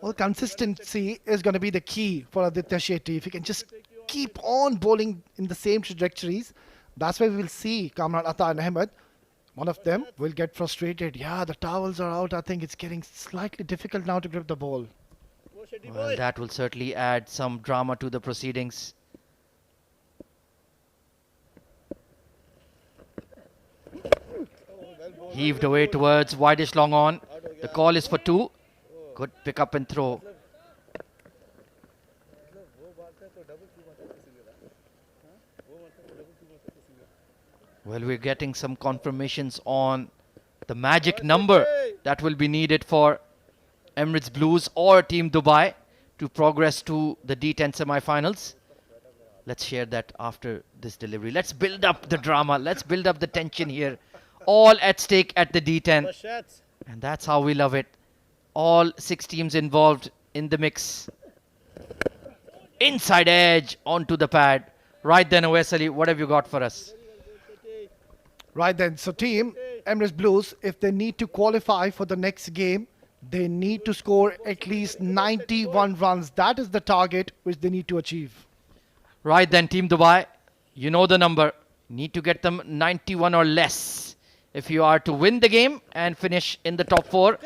Well, consistency is going to be the key for Aditya Shetty. If he can just keep on bowling in the same trajectories, that's why we will see Kamran Atta and Ahmed. One of them will get frustrated. Yeah, the towels are out. I think it's getting slightly difficult now to grip the ball. Well, that will certainly add some drama to the proceedings. Heaved away towards wideish long on. The call is for 2. Good pick up and throw. Well, we're getting some confirmations on the magic number that will be needed for Emirates Blues or Team Dubai to progress to the D10 semi-finals. Let's share that after this delivery. Let's build up the drama. Let's build up the tension here. All at stake at the D10. And that's how we love it. All 6 teams involved in the mix. Inside edge onto the pad. Right then, Wesley, what have you got for us? Right then, so team Emirates Blues, if they need to qualify for the next game, they need to score at least 91 runs. That is the target which they need to achieve. Right then, Team Dubai, you know the number. Need to get them 91 or less if you are to win the game and finish in the top 4.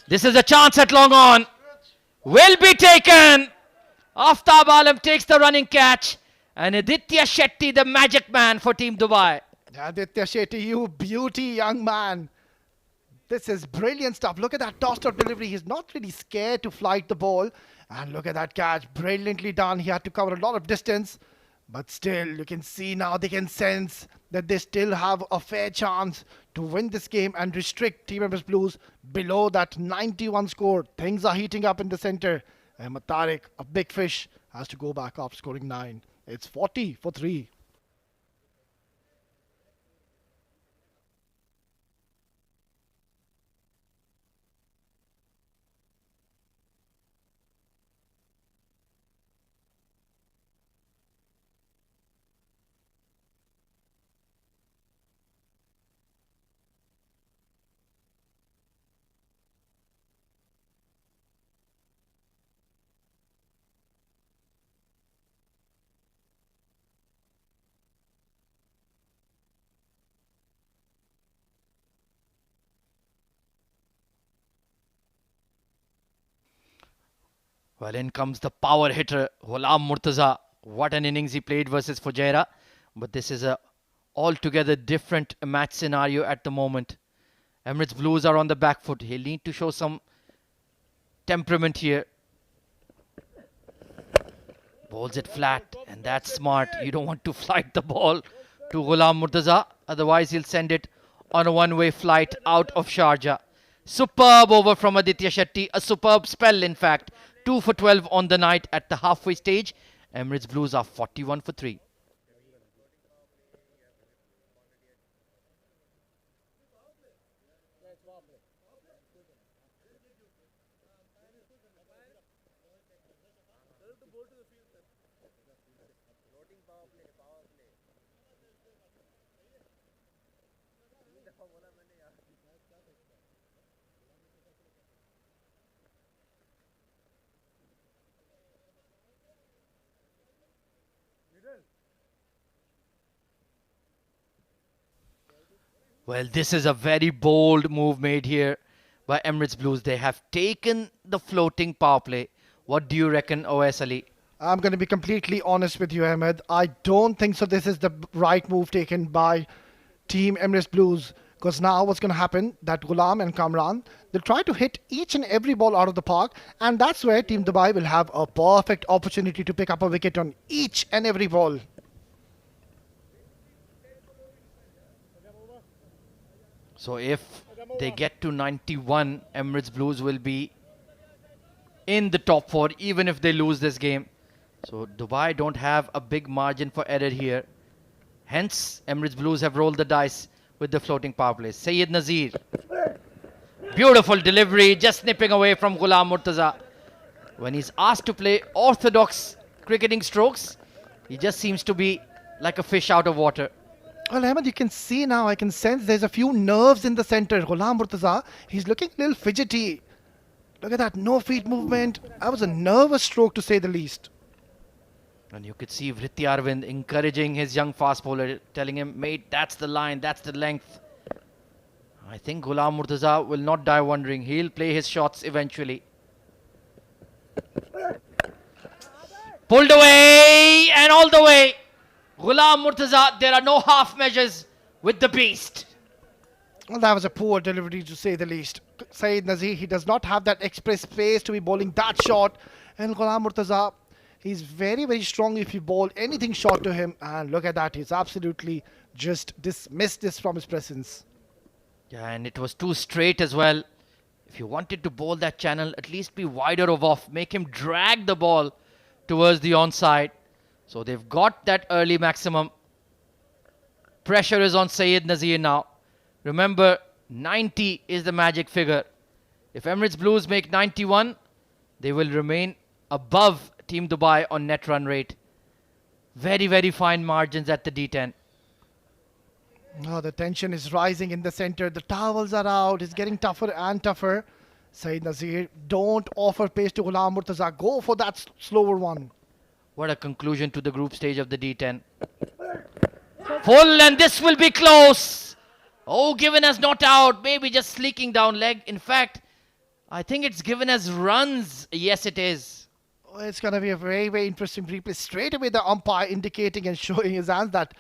This is a chance at long on. Will be taken. Aftab Alam takes the running catch. And Aditya Shetty, the magic man for Team Dubai. Aditya Shetty, you beauty, young man. This is brilliant stuff. Look at that tossed-up delivery. He's not really scared to flight the ball. And look at that catch. Brilliantly done. He had to cover a lot of distance. But still, you can see now, they can sense that they still have a fair chance to win this game and restrict Team Emirates Blues below that 91 score. Things are heating up in the center. And Tariq, a big fish, has to go back up, scoring 9. It's 40 for 3. Well, in comes the power hitter, Ghulam Murtaza. What an innings he played versus Fujairah. But this is a altogether different match scenario at the moment. Emirates Blues are on the back foot. He'll need to show some temperament here. Bowls it flat, and that's smart. You don't want to flight the ball to Ghulam Murtaza. Otherwise, he'll send it on a one-way flight out of Sharjah. Superb over from Aditya Shetty. A superb spell, in fact. 2 for 12 on the night at the halfway stage. Emirates Blues are 41 for 3. Well, this is a very bold move made here by Emirates Blues. They have taken the floating power play. What do you reckon, OS Ali? I'm going to be completely honest with you, Ahmed. I don't think so. This is the right move taken by Team Emirates Blues. Because now what's going to happen, that Ghulam and Kamran, they'll try to hit each and every ball out of the park. And that's where Team Dubai will have a perfect opportunity to pick up a wicket on each and every ball. So if they get to 91, Emirates Blues will be in the top 4 even if they lose this game. So Dubai don't have a big margin for error here. Hence, Emirates Blues have rolled the dice with the floating power play. Sayyid Nazir. Beautiful delivery, just nipping away from Ghulam Murtaza. When he's asked to play orthodox cricketing strokes, he just seems to be like a fish out of water. Well, Ahmed, you can see now, I can sense there's a few nerves in the center. Ghulam Murtaza, he's looking a little fidgety. Look at that, no feet movement. That was a nervous stroke to say the least. And you could see Vritti Arvind encouraging his young fast bowler, telling him, mate, that's the line, that's the length. I think Ghulam Murtaza will not die wondering. He'll play his shots eventually. Pulled away and all the way. Ghulam Murtaza, there are no half measures with the beast. Well, that was a poor delivery to say the least. Sayyid Nazir, he does not have that express pace to be bowling that shot. And Ghulam Murtaza, he's very, very strong if you bowl anything short to him. And look at that, he's absolutely just dismissed this from his presence. Yeah, and it was too straight as well. If you wanted to bowl that channel, at least be wider of off. Make him drag the ball towards the onside. So they've got that early maximum. Pressure is on Sayyid Nazir now. Remember, 90 is the magic figure. If Emirates Blues make 91, they will remain above Team Dubai on net run rate. Very, very fine margins at the D10. Oh, the tension is rising in the center. The towels are out. It's getting tougher and tougher. Sayyid Nazir, don't offer pace to Ghulam Murtaza. Go for that slower one. What a conclusion to the group stage of the D10. Full, and this will be close. Oh, given as not out. Maybe just sleeking down leg. In fact, I think it's given as runs. Yes, it is. Oh, it's going to be a very, very interesting replay. Straight away, the umpire indicating and showing his hands that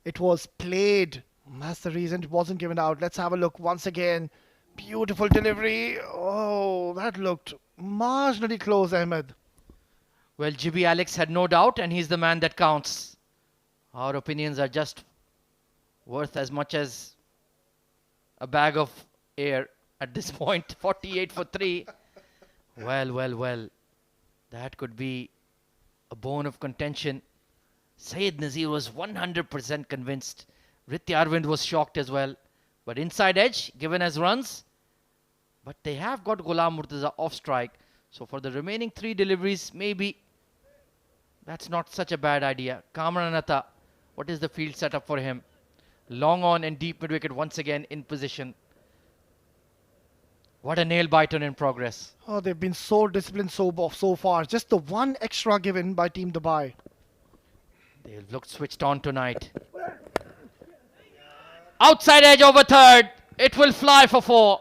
it was played. That's the reason it wasn't given out. Let's have a look once again. Beautiful delivery. Oh, that looked marginally close, Ahmed. Well, GB Alex had no doubt, and he's the man that counts. Our opinions are just worth as much as a bag of air at this point. 48 for 3. Well. That could be a bone of contention. Sayyid Nazir was 100% convinced. Vritti Arvind was shocked as well. But inside edge, given as runs. But they have got Ghulam Murtaza off strike. So for the remaining 3 deliveries, maybe that's not such a bad idea. Kamran Atta, what is the field setup for him? Long on and deep mid-wicket once again in position. What a nail biter in progress. Oh, they've been so disciplined so far. Just the one extra given by Team Dubai. They've looked switched on tonight. Outside edge over third. It will fly for 4.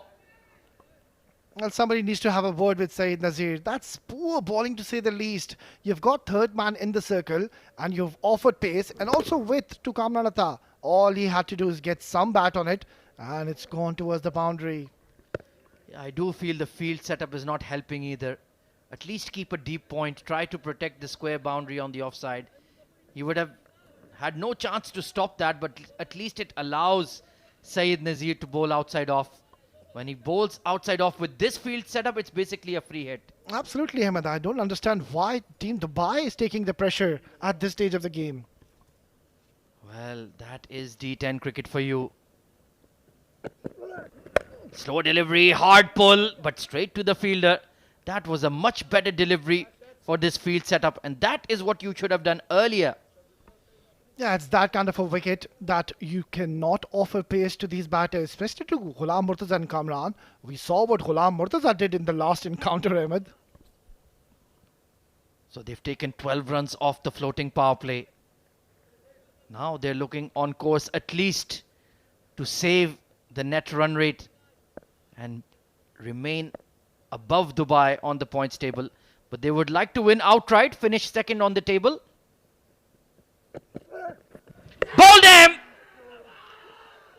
Well, somebody needs to have a word with Sayyid Nazir. That's poor bowling to say the least. You've got third man in the circle and you've offered pace and also width to Kamran Atta. All he had to do is get some bat on it and it's gone towards the boundary. Yeah, I do feel the field setup is not helping either. At least keep a deep point. Try to protect the square boundary on the offside. You would have had no chance to stop that, but at least it allows Sayyid Nazir to bowl outside off. When he bowls outside off with this field setup, it's basically a free hit. Absolutely, Ahmed. I don't understand why Team Dubai is taking the pressure at this stage of the game. Well, that is D10 cricket for you. Slow delivery, hard pull, but straight to the fielder. That was a much better delivery for this field setup, and that is what you should have done earlier. Yeah, it's that kind of a wicket that you cannot offer pace to these batters, especially to Ghulam Murtaza and Kamran. We saw what Ghulam Murtaza did in the last encounter, Ahmed. So they've taken 12 runs off the floating power play. Now they're looking on course at least to save the net run rate and remain above Dubai on the points table. But they would like to win outright, finish second on the table. Bowled him!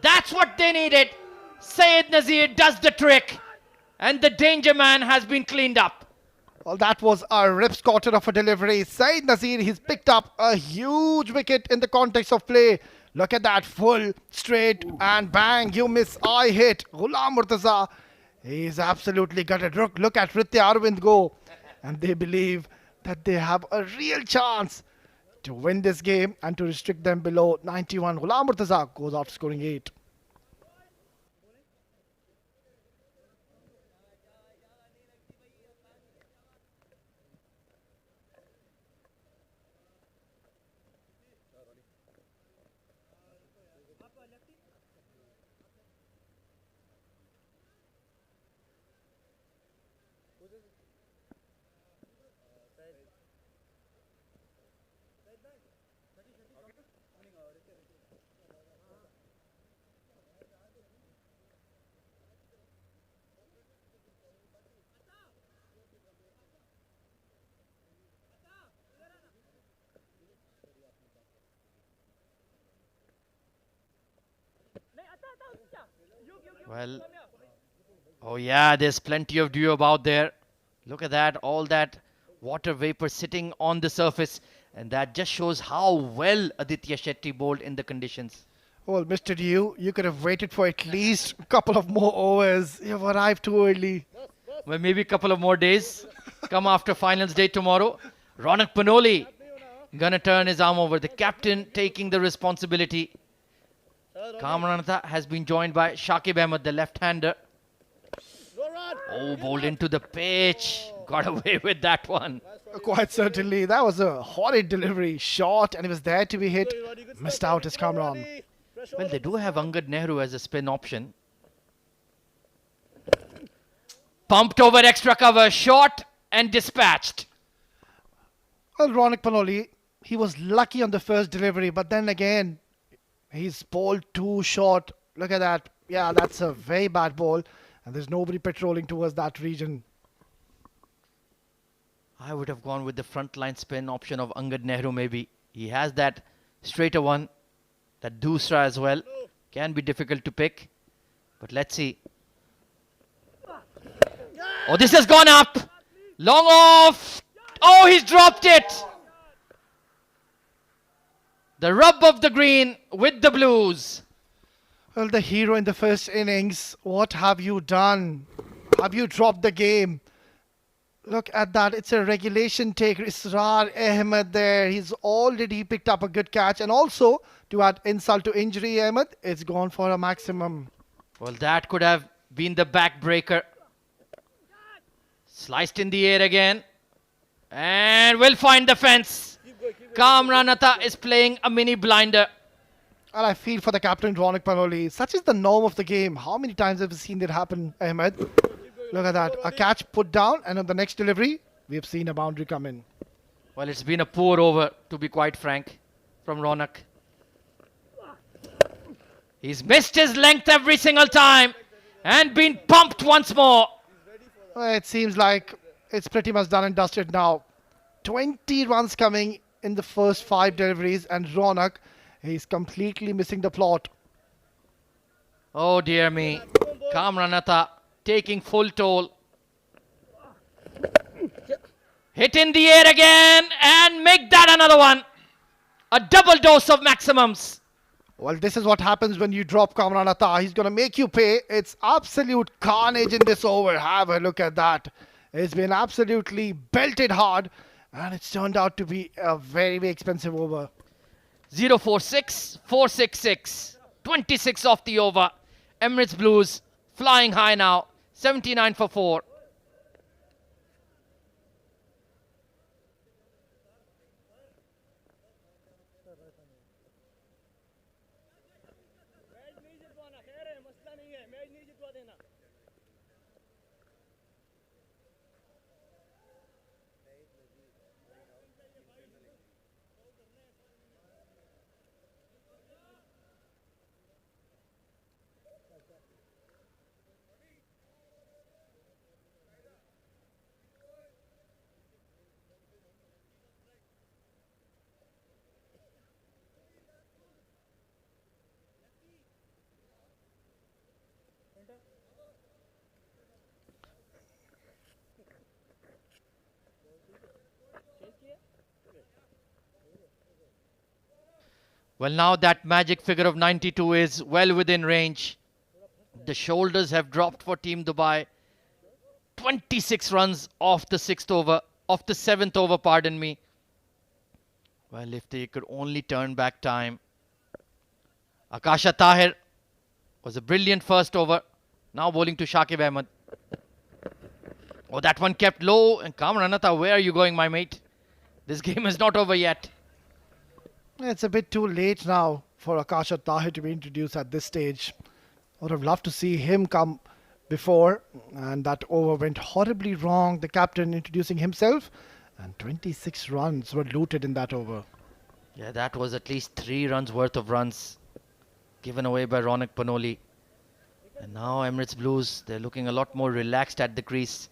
That's what they needed. Sayyid Nazir does the trick. And the danger man has been cleaned up. Well, that was a rip-scorter of a delivery. Sayyid Nazir, he's picked up a huge wicket in the context of play. Look at that, full, straight, and bang, you miss, I hit. Ghulam Murtaza, he's absolutely gutted. Look at Vritti Arvind go. and they believe that they have a real chance to win this game and to restrict them below 91. Ghulam Murtaza goes after scoring 8. Well, oh yeah, there's plenty of dew about there. Look at that, all that water vapor sitting on the surface, and that just shows how well Aditya Shetty bowled in the conditions. Well, Mr. You could have waited for at least a couple of more overs. You've arrived too early. Well, maybe a couple of more days. Come after finals day tomorrow. Ronak Panoli gonna turn his arm over. The captain taking the responsibility. Kamran Atta has been joined by Shakib Ahmed, the left-hander. Oh, bowled into the pitch. Got away with that one. Quite certainly. That was a horrid delivery. Short, and he was there to be hit. Missed out his Kamran. Well, they do have Angad Nehru as a spin option. Pumped over extra cover. Short and dispatched. Well, Ronak Panoli, he was lucky on the first delivery, but then again, he's bowled too short. Look at that. Yeah, that's a very bad ball. And there's nobody patrolling towards that region. I would have gone with the front line spin option of Angad Nehru maybe. He has that straighter one. That Dusra as well. Can be difficult to pick. But let's see. Oh, this has gone up. Long off. Oh, he's dropped it. The rub of the green with the Blues. Well, the hero in the first innings, what have you done? Have you dropped the game? Look at that. It's a regulation take. Israr Ahmed there. He's already picked up a good catch. And also, to add insult to injury, Ahmed, it's gone for a maximum. Well, that could have been the backbreaker. Sliced in the air again. And will find the fence. Kamran Atta is playing a mini blinder. And I feel for the captain, Ronak Panoli. Such is the norm of the game. How many times have we seen that happen, Ahmed? Look at that. A catch put down, and on the next delivery, we have seen a boundary come in. Well, it's been a poor over, to be quite frank, from Ronak. He's missed his length every single time and been pumped once more. Well, it seems like it's pretty much done and dusted now. 20 runs coming in the first 5 deliveries, and Ronak, he's completely missing the plot. Oh dear me. Kamran Atta taking full toll. Hit in the air again and make that another one. A double dose of maximums. Well, this is what happens when you drop Kamran Atta. He's going to make you pay. It's absolute carnage in this over. Have a look at that. It's been absolutely belted hard, and it's turned out to be a very, very expensive over. 046, 466, 26 off the over. Emirates Blues flying high now, 79 for 4. Well, now that magic figure of 92 is well within range. The shoulders have dropped for Team Dubai. 26 runs off the 6th over. of the 7th over, pardon me. Well, if they could only turn back time. Akasha Tahir was a brilliant first over. Now bowling to Shakib Ahmed. Oh, that one kept low. And Kamran Atta, where are you going, my mate? This game is not over yet. It's a bit too late now for Akasha Tahir to be introduced at this stage. Would have loved to see him come before, and that over went horribly wrong. The captain introducing himself, and 26 runs were looted in that over. Yeah, that was at least 3 runs worth of runs given away by Ronak Panoli. And now Emirates Blues, they're looking a lot more relaxed at the crease.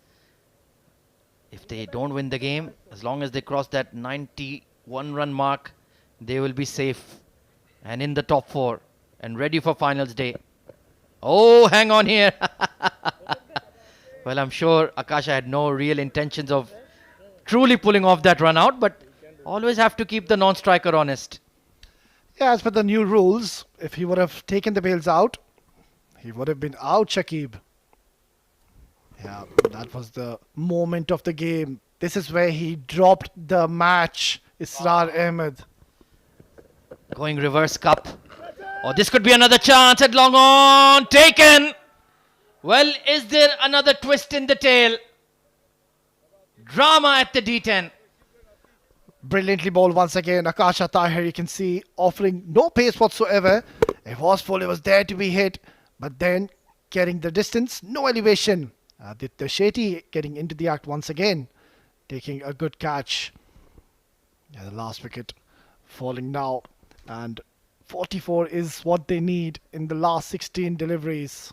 If they don't win the game, as long as they cross that 91 run mark, they will be safe and in the top 4 and ready for finals day. Oh, hang on here. Well, I'm sure Akasha had no real intentions of truly pulling off that run out, but always have to keep the non-striker honest. Yeah, as per the new rules, if he would have taken the bails out, he would have been out, Shakib. Yeah, that was the moment of the game. This is where he dropped the match, Israr Ahmed. Going reverse cup. Oh, this could be another chance at long on. Taken. Well, is there another twist in the tail? Drama at the D10. Brilliantly bowled once again. Akasha Tahir, you can see, offering no pace whatsoever. It was full, it was there to be hit, but then getting the distance, no elevation. Aditya Shetty getting into the act once again, taking a good catch. Yeah, the last wicket falling now, and 44 is what they need in the last 16 deliveries.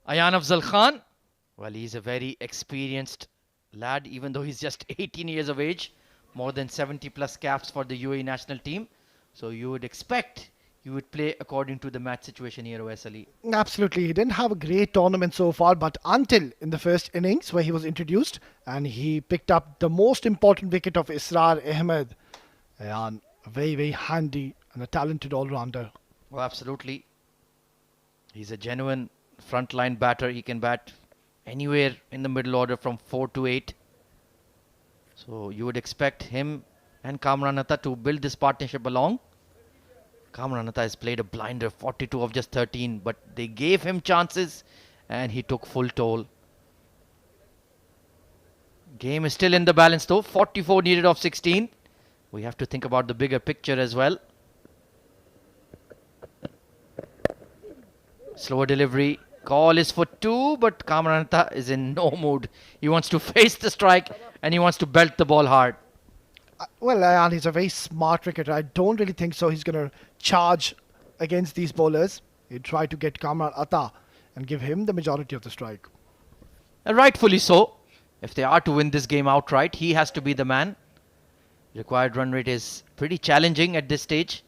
Ayan Afzal Khan. Well, he's a very experienced lad, even though he's just 18 years of age. More than 70 plus caps for the UAE national team. So you would expect you would play according to the match situation here, OS Ali. Absolutely. He didn't have a great tournament so far, but until in the first innings where he was introduced and he picked up the most important wicket of Israr Ahmed. And very, very handy and a talented all-rounder. Oh, absolutely. He's a genuine frontline batter. He can bat anywhere in the middle order from 4 to 8. So you would expect him and Kamran Atta to build this partnership along. Kamran Atta has played a blinder, 42 of just 13, but they gave him chances and he took full toll. Game is still in the balance though, 44 needed of 16. We have to think about the bigger picture as well. Slower delivery. Call is for 2, but Kamran Atta is in no mood. He wants to face the strike and he wants to belt the ball hard. Well, and he's a very smart cricketer. I don't really think so he's going to charge against these bowlers. He'd try to get Kamran Atta and give him the majority of the strike. And rightfully so. If they are to win this game outright, he has to be the man. Required run rate is pretty challenging at this stage.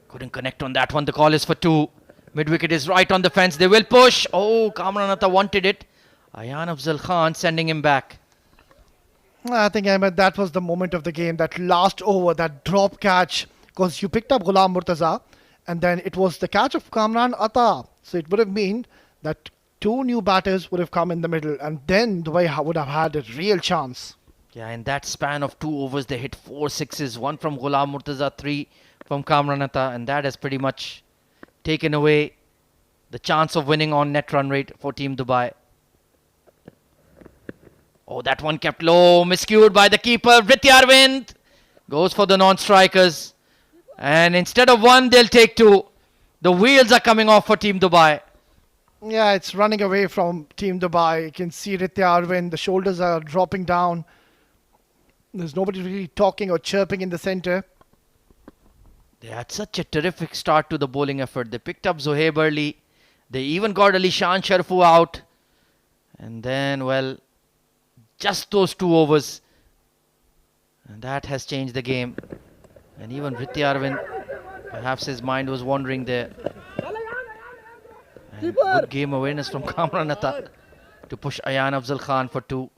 Couldn't connect on that one. The call is for 2. Mid-wicket is right on the fence. They will push. Oh, Kamran Atta wanted it. Ayan Afzal Khan sending him back. I think, Ahmed, that was the moment of the game. That last over, that drop catch. Because you picked up Ghulam Murtaza and then it was the catch of Kamran Atta. So it would have meant that 2 new batters would have come in the middle and then Dubai would have had a real chance. Yeah, in that span of 2 overs, they hit 4 sixes. 1 from Ghulam Murtaza, 3 from Kamran Atta, and that has pretty much taken away the chance of winning on net run rate for Team Dubai. Oh, that one kept low, miscued by the keeper. Vritti Arvind goes for the non-strikers. And instead of 1, they'll take 2. The wheels are coming off for Team Dubai. Yeah, it's running away from Team Dubai. You can see Ritya Arvind, the shoulders are dropping down. There's nobody really talking or chirping in the center. They had such a terrific start to the bowling effort. They picked up Zohaib early. They even got Ali Shan Sharfu out. And then, well, just those 2 overs. And that has changed the game. And even Ritya Arvind, perhaps his mind was wandering there. And good game awareness from Kamran Atta to push Ayan Afzal Khan for 2.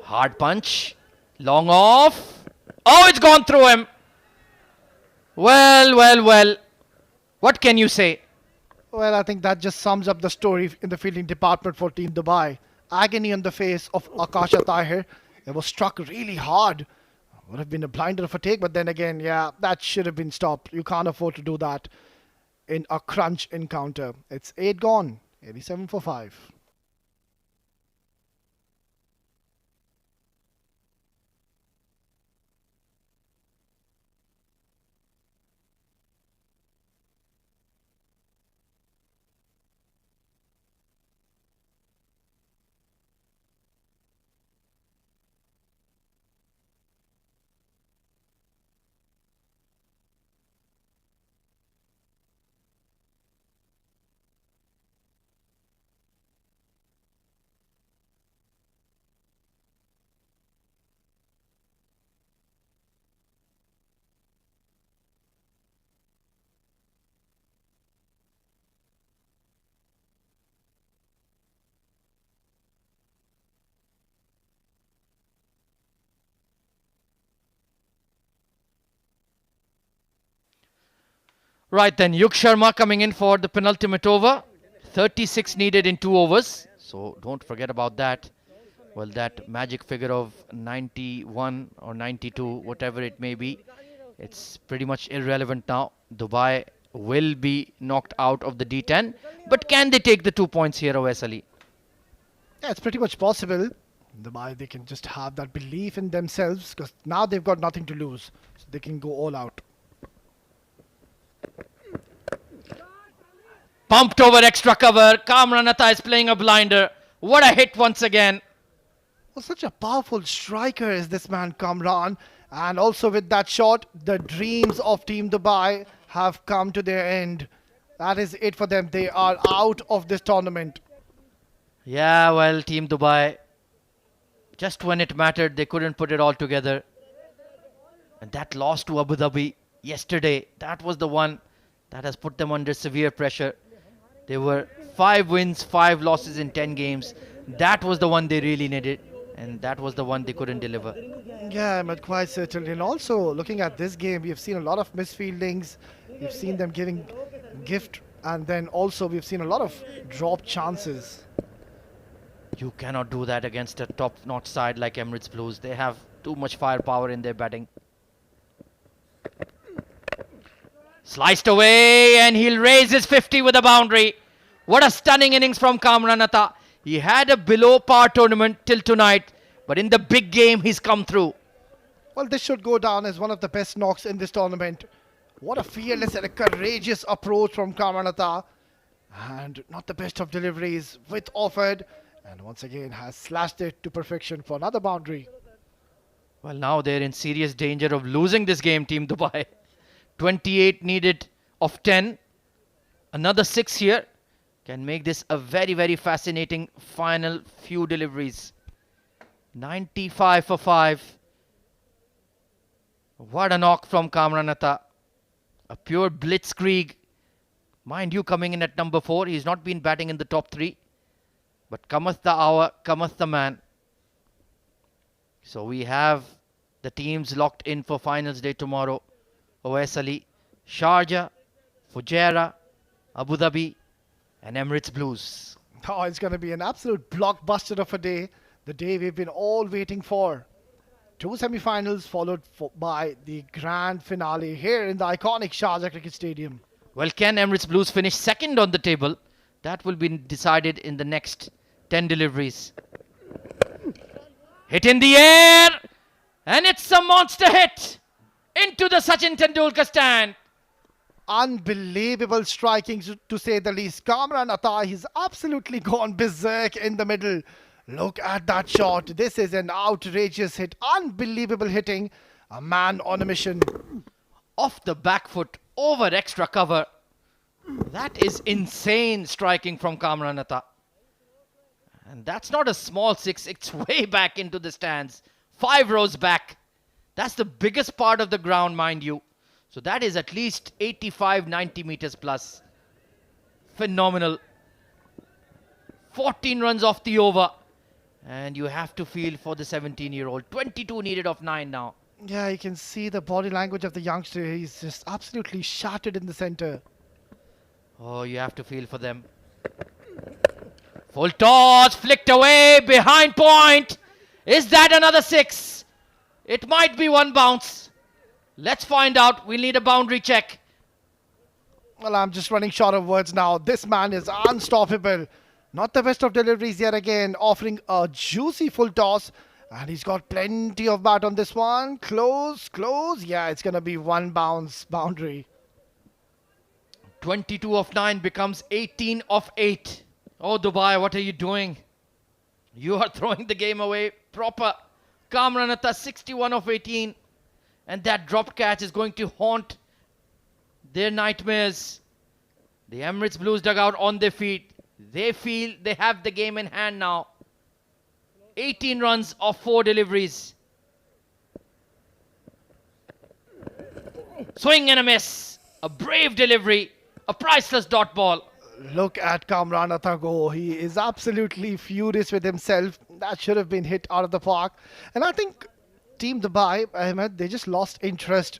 Hard punch. Long off. Oh, it's gone through him. Well. What can you say? Well, I think that just sums up the story in the fielding department for Team Dubai. Agony on the face of Akasha Tahir. It was struck really hard. Would have been a blinder of a take, but then again, yeah, that should have been stopped. You can't afford to do that in a crunch encounter. It's 8 gone, 87 for 5. Right then, Yug Sharma coming in for the penultimate over. 36 needed in 2 overs. So don't forget about that. Well, that magic figure of 91 or 92, whatever it may be, it's pretty much irrelevant now. Dubai will be knocked out of the D10. But can they take the 2 points here, Awais Ali? Yeah, it's pretty much possible. Dubai, they can just have that belief in themselves because now they've got nothing to lose. So they can go all out. Pumped over extra cover. Kamran Atta is playing a blinder. What a hit once again. Well, such a powerful striker is this man, Kamran. And also with that shot, the dreams of Team Dubai have come to their end. That is it for them. They are out of this tournament. Yeah, well, Team Dubai, just when it mattered, they couldn't put it all together. And that loss to Abu Dhabi yesterday, that was the one that has put them under severe pressure. They were 5 wins, 5 losses in 10 games. That was the one they really needed. And that was the one they couldn't deliver. Yeah, but quite certainly. And also, looking at this game, we've seen a lot of misfieldings. We've seen them giving gift. And then also, we've seen a lot of drop chances. You cannot do that against a top-notch side like Emirates Blues. They have too much firepower in their batting. Sliced away, and he'll raise his 50 with a boundary. What a stunning innings from Kamran Atta. He had a below-par tournament till tonight, but in the big game, he's come through. Well, this should go down as one of the best knocks in this tournament. What a fearless and a courageous approach from Kamran Atta. And not the best of deliveries with offered. And once again has slashed it to perfection for another boundary. Well, now they're in serious danger of losing this game, Team Dubai. 28 needed of 10. Another 6 here can make this a very, very fascinating final few deliveries. 95 for 5. What a knock from Kamran Atta. A pure blitzkrieg. Mind you, coming in at number 4. He's not been batting in the top 3. But cometh the hour, cometh the man. So we have the teams locked in for finals day tomorrow. Awais Ali, Sharjah, Fujairah, Abu Dhabi and Emirates Blues. Oh, it's going to be an absolute blockbuster of a day. The day we've been all waiting for. 2 semi-finals followed by the grand finale here in the iconic Sharjah Cricket Stadium. Well, can Emirates Blues finish second on the table? That will be decided in the next 10 deliveries. Hit in the air! And it's a monster hit! Into the Sachin Tendulkar stand. Unbelievable striking to say the least. Kamran Atta, he's absolutely gone berserk in the middle. Look at that shot. This is an outrageous hit. Unbelievable hitting. A man on a mission. Off the back foot, over extra cover. That is insane striking from Kamran Atta. And that's not a small six, it's way back into the stands. 5 rows back. That's the biggest part of the ground, mind you. So that is at least 85, 90 meters plus. Phenomenal. 14 runs off the over. And you have to feel for the 17-year-old. 22 needed of 9 now. Yeah, you can see the body language of the youngster. He's just absolutely shattered in the center. Oh, you have to feel for them. Full toss, flicked away, behind point. Is that another 6? It might be one bounce. Let's find out. We'll need a boundary check. Well, I'm just running short of words now. This man is unstoppable. Not the best of deliveries yet again, offering a juicy full toss. And he's got plenty of bat on this one. Close, close. Yeah, it's going to be one bounce boundary. 22 of 9 becomes 18 of 8. Oh, Dubai, what are you doing? You are throwing the game away proper. Kamran Atta, 61 of 18. And that dropped catch is going to haunt their nightmares. The Emirates Blues dugout on their feet. They feel they have the game in hand now. 18 runs of 4 deliveries. Swing and a miss. A brave delivery. A priceless dot ball. Look at Kamran Atta go. He is absolutely furious with himself. That should have been hit out of the park. And I think Team Dubai, Ahmed, they just lost interest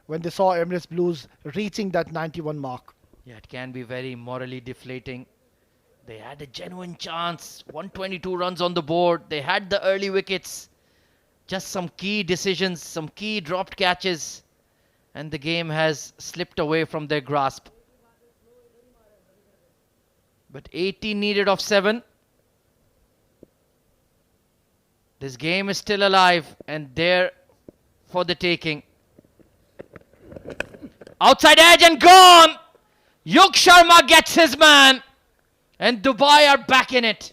when they saw Emirates Blues reaching that 91 mark. Yeah, it can be very morally deflating. They had a genuine chance. 122 runs on the board. They had the early wickets. Just some key decisions, some key dropped catches. And the game has slipped away from their grasp. But 18 needed of 7. This game is still alive and there for the taking. Outside edge and gone! Yug Sharma gets his man. And Dubai are back in it.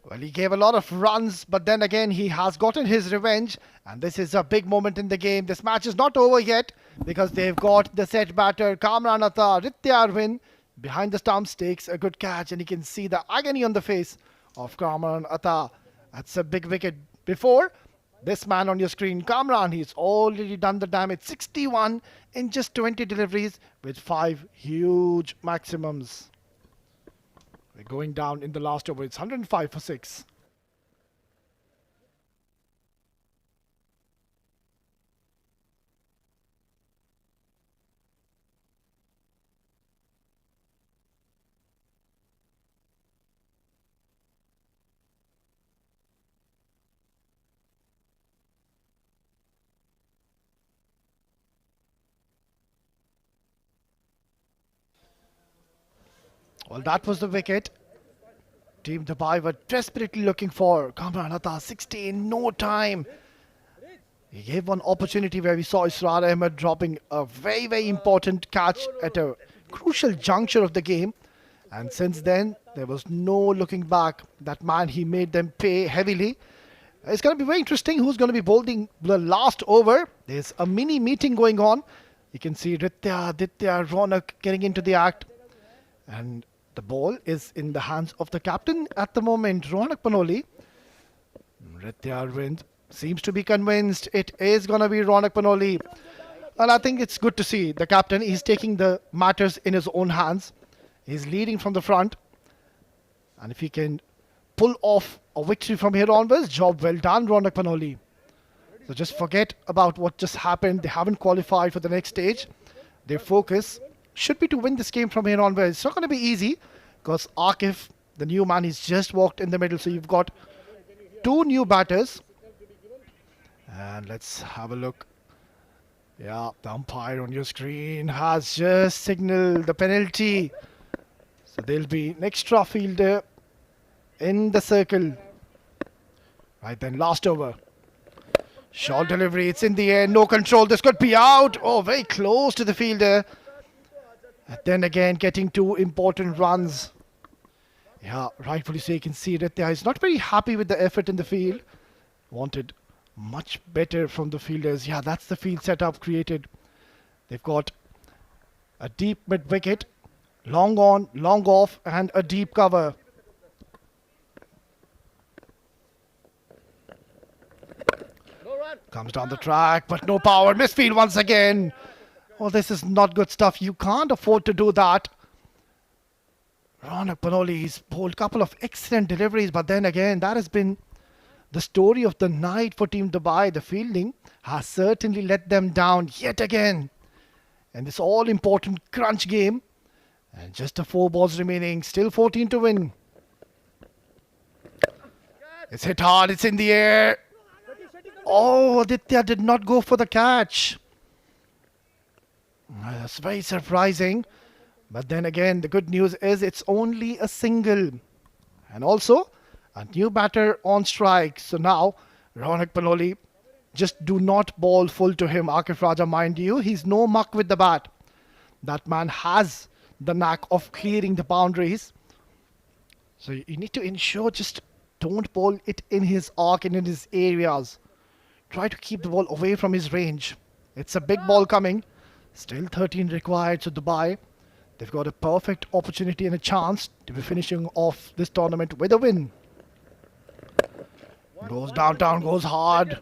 Well, he gave a lot of runs, but then again, he has gotten his revenge. And this is a big moment in the game. This match is not over yet because they've got the set batter, Kamran Atta, Rityarvin. Behind the stumps takes a good catch, and you can see the agony on the face of Kamran Atta. That's a big wicket. Before this man on your screen, Kamran, he's already done the damage. 61 in just 20 deliveries with 5 huge maximums. We're going down in the last over. It's 105 for 6. Well, that was the wicket. Team Dubai were desperately looking for Kamran Atta. 60 in no time. He gave one opportunity where we saw Israr Ahmed dropping a very, very important catch at a crucial juncture of the game. And since then, there was no looking back. That man, he made them pay heavily. It's going to be very interesting who's going to be bowling the last over. There's a mini meeting going on. You can see Ritya, Aditya, Ronak getting into the act. And the ball is in the hands of the captain at the moment, Ronak Panoli. Ritya Arvind seems to be convinced it is going to be Ronak Panoli. And I think it's good to see the captain is taking the matters in his own hands. He's leading from the front. And if he can pull off a victory from here onwards, job well done, Ronak Panoli. So just forget about what just happened. They haven't qualified for the next stage. Their focus should be to win this game from here onwards. It's not going to be easy because Akif, the new man, he's just walked in the middle. So you've got 2 new batters. And let's have a look. Yeah, the umpire on your screen has just signaled the penalty. So there'll be an extra fielder in the circle. Right then, last over. Short delivery, it's in the air, no control. This could be out. Oh, very close to the fielder. And then again, getting two important runs. Yeah, rightfully so, you can see that there is not very happy with the effort in the field. Wanted much better from the fielders. Yeah, that's the field setup created. They've got a deep mid wicket, long on, long off, and a deep cover. Comes down the track, but no power. Misfield once again. Oh, this is not good stuff. You can't afford to do that. Ronak Panoli, he's pulled a couple of excellent deliveries, but then again, that has been the story of the night for Team Dubai. The fielding has certainly let them down yet again. And this all-important crunch game. And just the 4 balls remaining. Still 14 to win. It's hit hard. It's in the air. Oh, Aditya did not go for the catch. That's very surprising. But then again, the good news is it's only a single. And also, a new batter on strike. So now, Ronak Panoli, just do not ball full to him. Akif Raja, mind you, he's no muck with the bat. That man has the knack of clearing the boundaries. So you need to ensure just don't ball it in his arc and in his areas. Try to keep the ball away from his range. It's a big ball coming. Still 13 required, so Dubai, they've got a perfect opportunity and a chance to be finishing off this tournament with a win. Goes downtown, goes hard.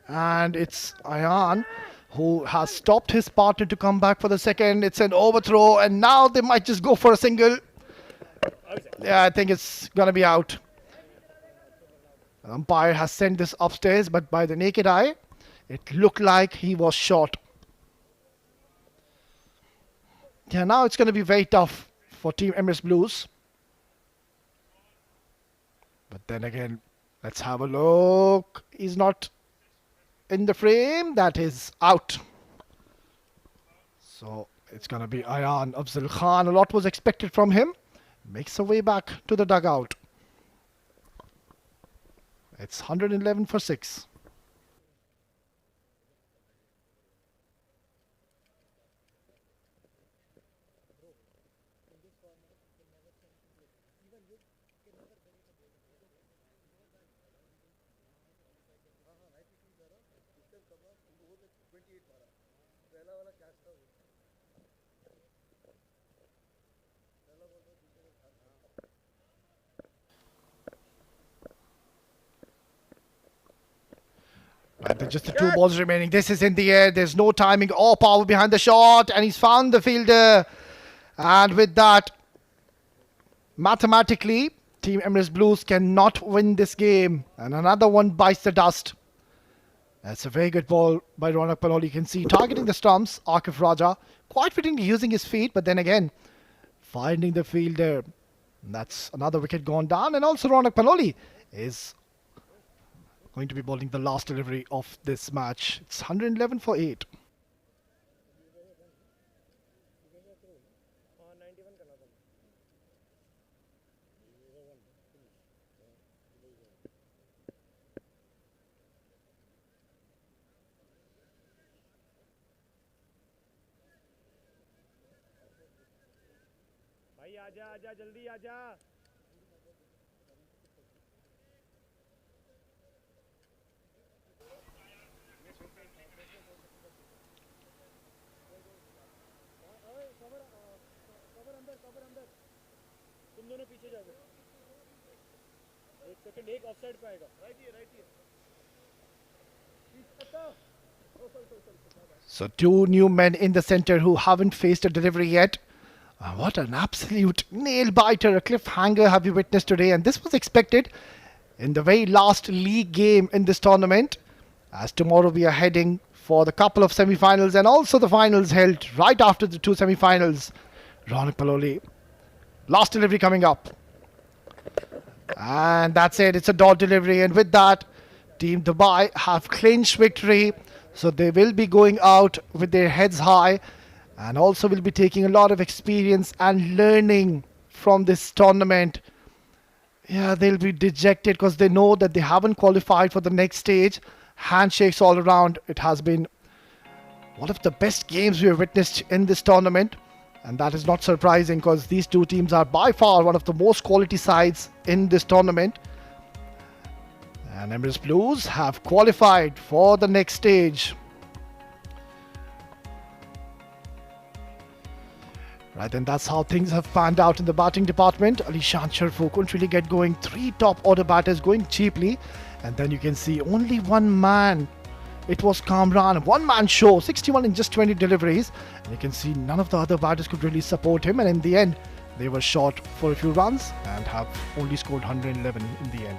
And it's Ayan who has stopped his partner to come back for the second. It's an overthrow, and now they might just go for a single. Yeah, I think it's going to be out. The umpire has sent this upstairs, but by the naked eye, it looked like he was shot. Yeah, now it's going to be very tough for Team Emirates Blues. But then again, let's have a look. He's not in the frame. That is out. So it's going to be Ayan Afzal Khan. A lot was expected from him. Makes a way back to the dugout. It's 111 for 6. Right, there's just the 2 balls remaining. This is in the air. There's no timing or power behind the shot. And he's found the fielder. And with that, mathematically, Team Emirates Blues cannot win this game. And another one bites the dust. That's a very good ball by Ronak Panoli. You can see targeting the stumps. Akif Raja quite fittingly using his feet. But then again, finding the fielder. That's another wicket gone down. And also Ronak Panoli is going to be bowling the last delivery of this match. It's 111 for 8. भाई आजा आजा जल्दी आजा तुम दोनों पीछे जाओगे एक सेकंड एक ऑफसाइड पे आएगा right here So 2 new men in the center who haven't faced a delivery yet. What an absolute nail biter, a cliffhanger have you witnessed today, and this was expected in the very last league game in this tournament, as tomorrow we are heading for the couple of semi-finals and also the finals held right after the 2 semi-finals. Ronak Panoli, last delivery coming up, and that's it. It's a dot delivery, and with that, Team Dubai have clinched victory, so they will be going out with their heads high. And also will be taking a lot of experience and learning from this tournament. Yeah, they'll be dejected because they know that they haven't qualified for the next stage. Handshakes all around. It has been one of the best games we have witnessed in this tournament. And that is not surprising because these two teams are by far one of the most quality sides in this tournament. And Emirates Blues have qualified for the next stage. Right, and that's how things have panned out in the batting department. Alishan Sharfu couldn't really get going. 3 top order batters going cheaply. And then you can see only one man. It was Kamran, one-man show, 61 in just 20 deliveries. And you can see none of the other batters could really support him. And in the end, they were short for a few runs and have only scored 111 in the end.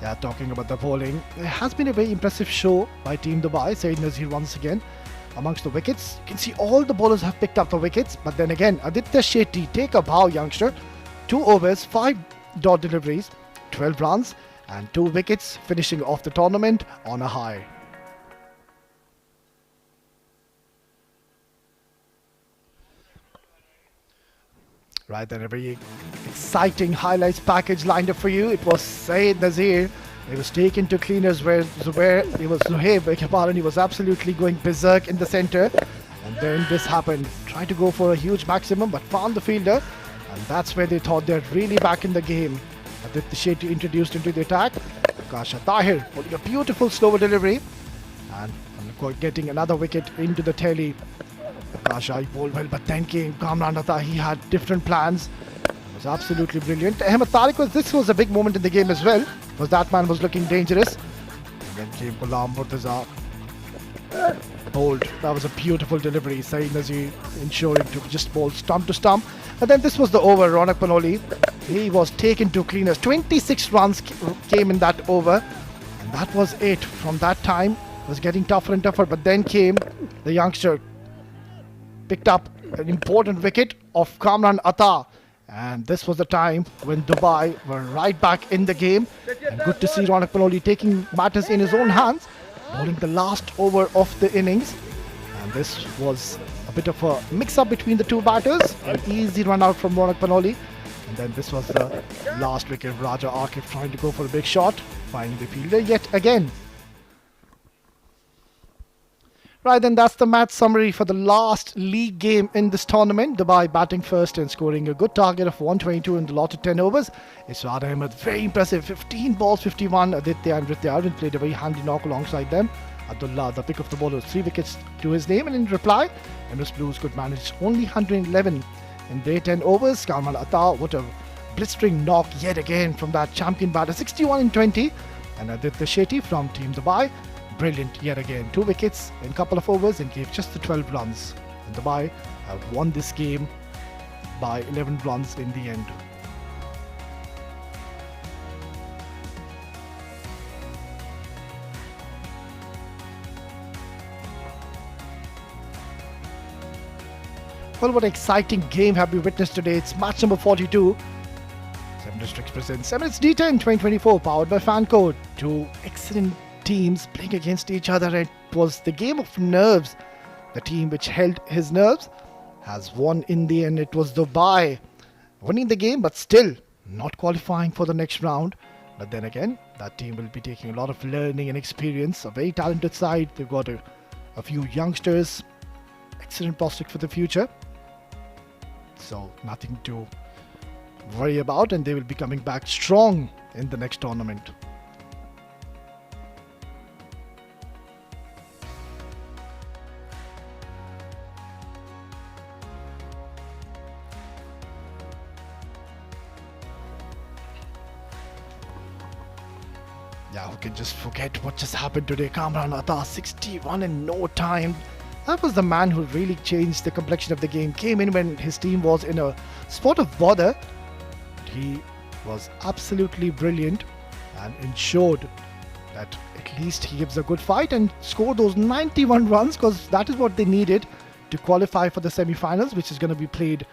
Yeah, talking about the bowling, it has been a very impressive show by Team Dubai. Saeed Nazir once again amongst the wickets. You can see all the bowlers have picked up the wickets. But then again, Aditya Shetty, take a bow, youngster. 2 overs, 5 dot deliveries, 12 runs and 2 wickets, finishing off the tournament on a high. Right, then a very exciting highlights package lined up for you. It was Saeed Nazir. He was taken to cleaners where Zuhaib, he was absolutely going berserk in the centre. And then this happened. Tried to go for a huge maximum but found the fielder. And that's where they thought they're really back in the game. Aditya Shetty introduced into the attack. Kasha Tahir holding a beautiful slower delivery. And getting another wicket into the telly. Kasha, he bowled well, but then came Kamran Atta. He had different plans. It was absolutely brilliant. Ahmed Tariq, this was a big moment in the game as well, because that man was looking dangerous. And then came Ghulam Murtaza. Bowled. That was a beautiful delivery. Saeed Nazir ensuring to just bowl stump to stump. And then this was the over. Ronak Panoli, he was taken to cleaners. 26 runs came in that over. And that was it. From that time, it was getting tougher and tougher. But then came the youngster. Picked up an important wicket of Kamran Atta. And this was the time when Dubai were right back in the game. And good to see Ronak Panoli taking matters in his own hands, bowling the last over of the innings. And this was a bit of a mix-up between the two batters. An easy run out from Ronak Panoli. And then this was the last wicket. Raja Akif trying to go for a big shot, finding the fielder yet again. Right, then that's the match summary for the last league game in this tournament. Dubai batting first and scoring a good target of 122 in the allotted 10 overs. Israr Ahmed, very impressive, 15 balls, 51. Aditya and Ritya Arvind played a very handy knock alongside them. Abdullah, the pick of the bowler, 3 wickets to his name. And in reply, Emirates Blues could manage only 111 in their 10 overs. Kamran Atta, what a blistering knock yet again from that champion batter, 61 in 20. And Aditya Shetty from Team Dubai, brilliant yet again. 2 wickets in a couple of overs and gave just the 12 runs. And Dubai have won this game by 11 runs in the end. Well, what an exciting game have we witnessed today. It's match number 42. 7 Districts presents Emirates D10 2024, powered by FanCode. 2 excellent teams playing against each other. It was the game of nerves. The team which held his nerves has won in the end. It was Dubai winning the game, but still not qualifying for the next round. But then again, that team will be taking a lot of learning and experience. A very talented side. They've got a few youngsters. Excellent prospect for the future. So nothing to worry about, and they will be coming back strong in the next tournament. Yeah, who can just forget what just happened today? Kamran Atta, 61 in no time. That was the man who really changed the complexion of the game. Came in when his team was in a spot of bother. He was absolutely brilliant and ensured that at least he gives a good fight and score those 91 runs, because that is what they needed to qualify for the semi-finals, which is going to be played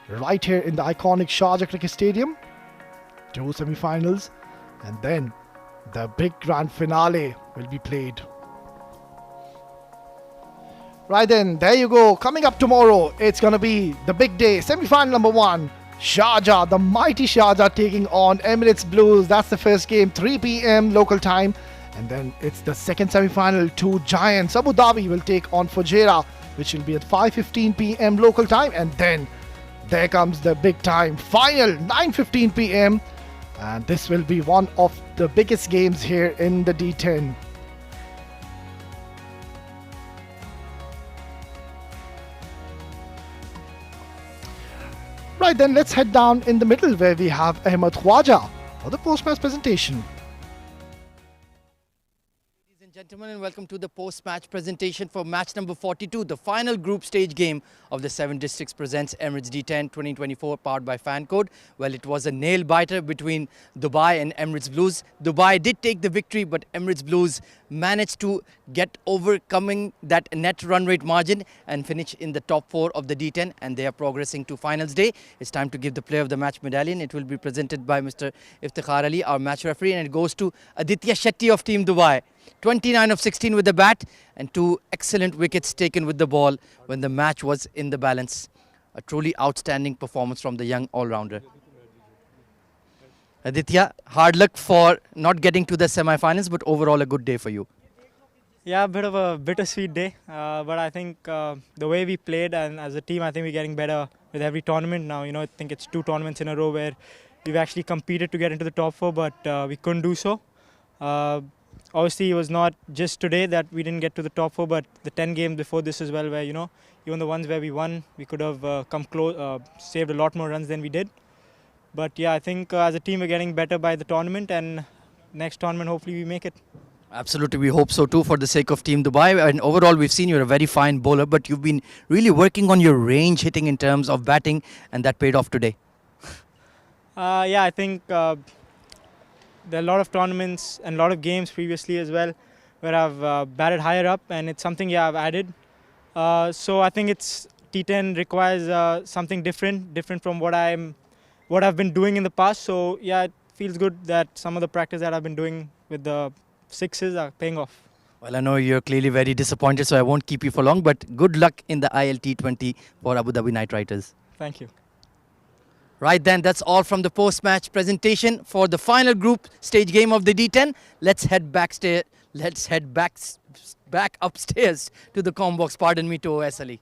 right here in the iconic Sharjah Cricket Stadium. 2 semi-finals, and then the big grand finale will be played. Right then, there you go. Coming up tomorrow, it's going to be the big day. Semi-final number 1. Sharjah, the mighty Sharjah taking on Emirates Blues. That's the first game, 3 p.m. local time. And then it's the second semi-final. 2 giants. Abu Dhabi will take on Fujairah. which will be at 5:15 p.m. local time. And then there comes the big time final, 9:15 p.m. And this will be one of the biggest games here in the D10. Right, then let's head down in the middle where we have Ahmed Khwaja for the post-match presentation. Ladies and gentlemen, and welcome to the post-match presentation for match number 42, the final group stage game of the 7 Districts Presents Emirates D10 2024, powered by Fan Code. Well, it was a nail-biter between Dubai and Emirates Blues. Dubai did take the victory, but Emirates Blues managed to get overcoming that net run rate margin and finish in the top 4 of the D10, and they are progressing to finals day. It's time to give the player of the match medallion. It will be presented by Mr. Iftikhar Ali, our match referee, and it goes to Aditya Shetty of Team Dubai. 29 of 16 with the bat and 2 excellent wickets taken with the ball when the match was in the balance. A truly outstanding performance from the young all-rounder. Aditya, hard luck for not getting to the semi-finals, but overall a good day for you. Yeah, a bit of a bittersweet day, but I think the way we played and as a team, I think we're getting better with every tournament now. You know, I think it's 2 tournaments in a row where we've actually competed to get into the top 4, but we couldn't do so. Obviously, it was not just today that we didn't get to the top 4, but the 10 games before this as well, where, you know, even the ones where we won, we could have come close, saved a lot more runs than we did. But yeah, I think as a team, we're getting better by the tournament, and next tournament, hopefully, we make it. Absolutely, we hope so too for the sake of Team Dubai. And overall, we've seen you're a very fine bowler, but you've been really working on your range hitting in terms of batting, and that paid off today. Yeah, I think there are a lot of tournaments and a lot of games previously as well where I've batted higher up, and it's something I've added. So I think it's T10 requires something different from what I've been doing in the past. So yeah, it feels good that some of the practice that I've been doing with the 6s are paying off. Well, I know you're clearly very disappointed, so I won't keep you for long, but good luck in the ILT20 for Abu Dhabi Knight Riders. Thank you. Right then, that's all from the post-match presentation for the final group stage game of the D10. Let's head backstage. Let's head back upstairs to the comm box. Pardon me, to OS Ali.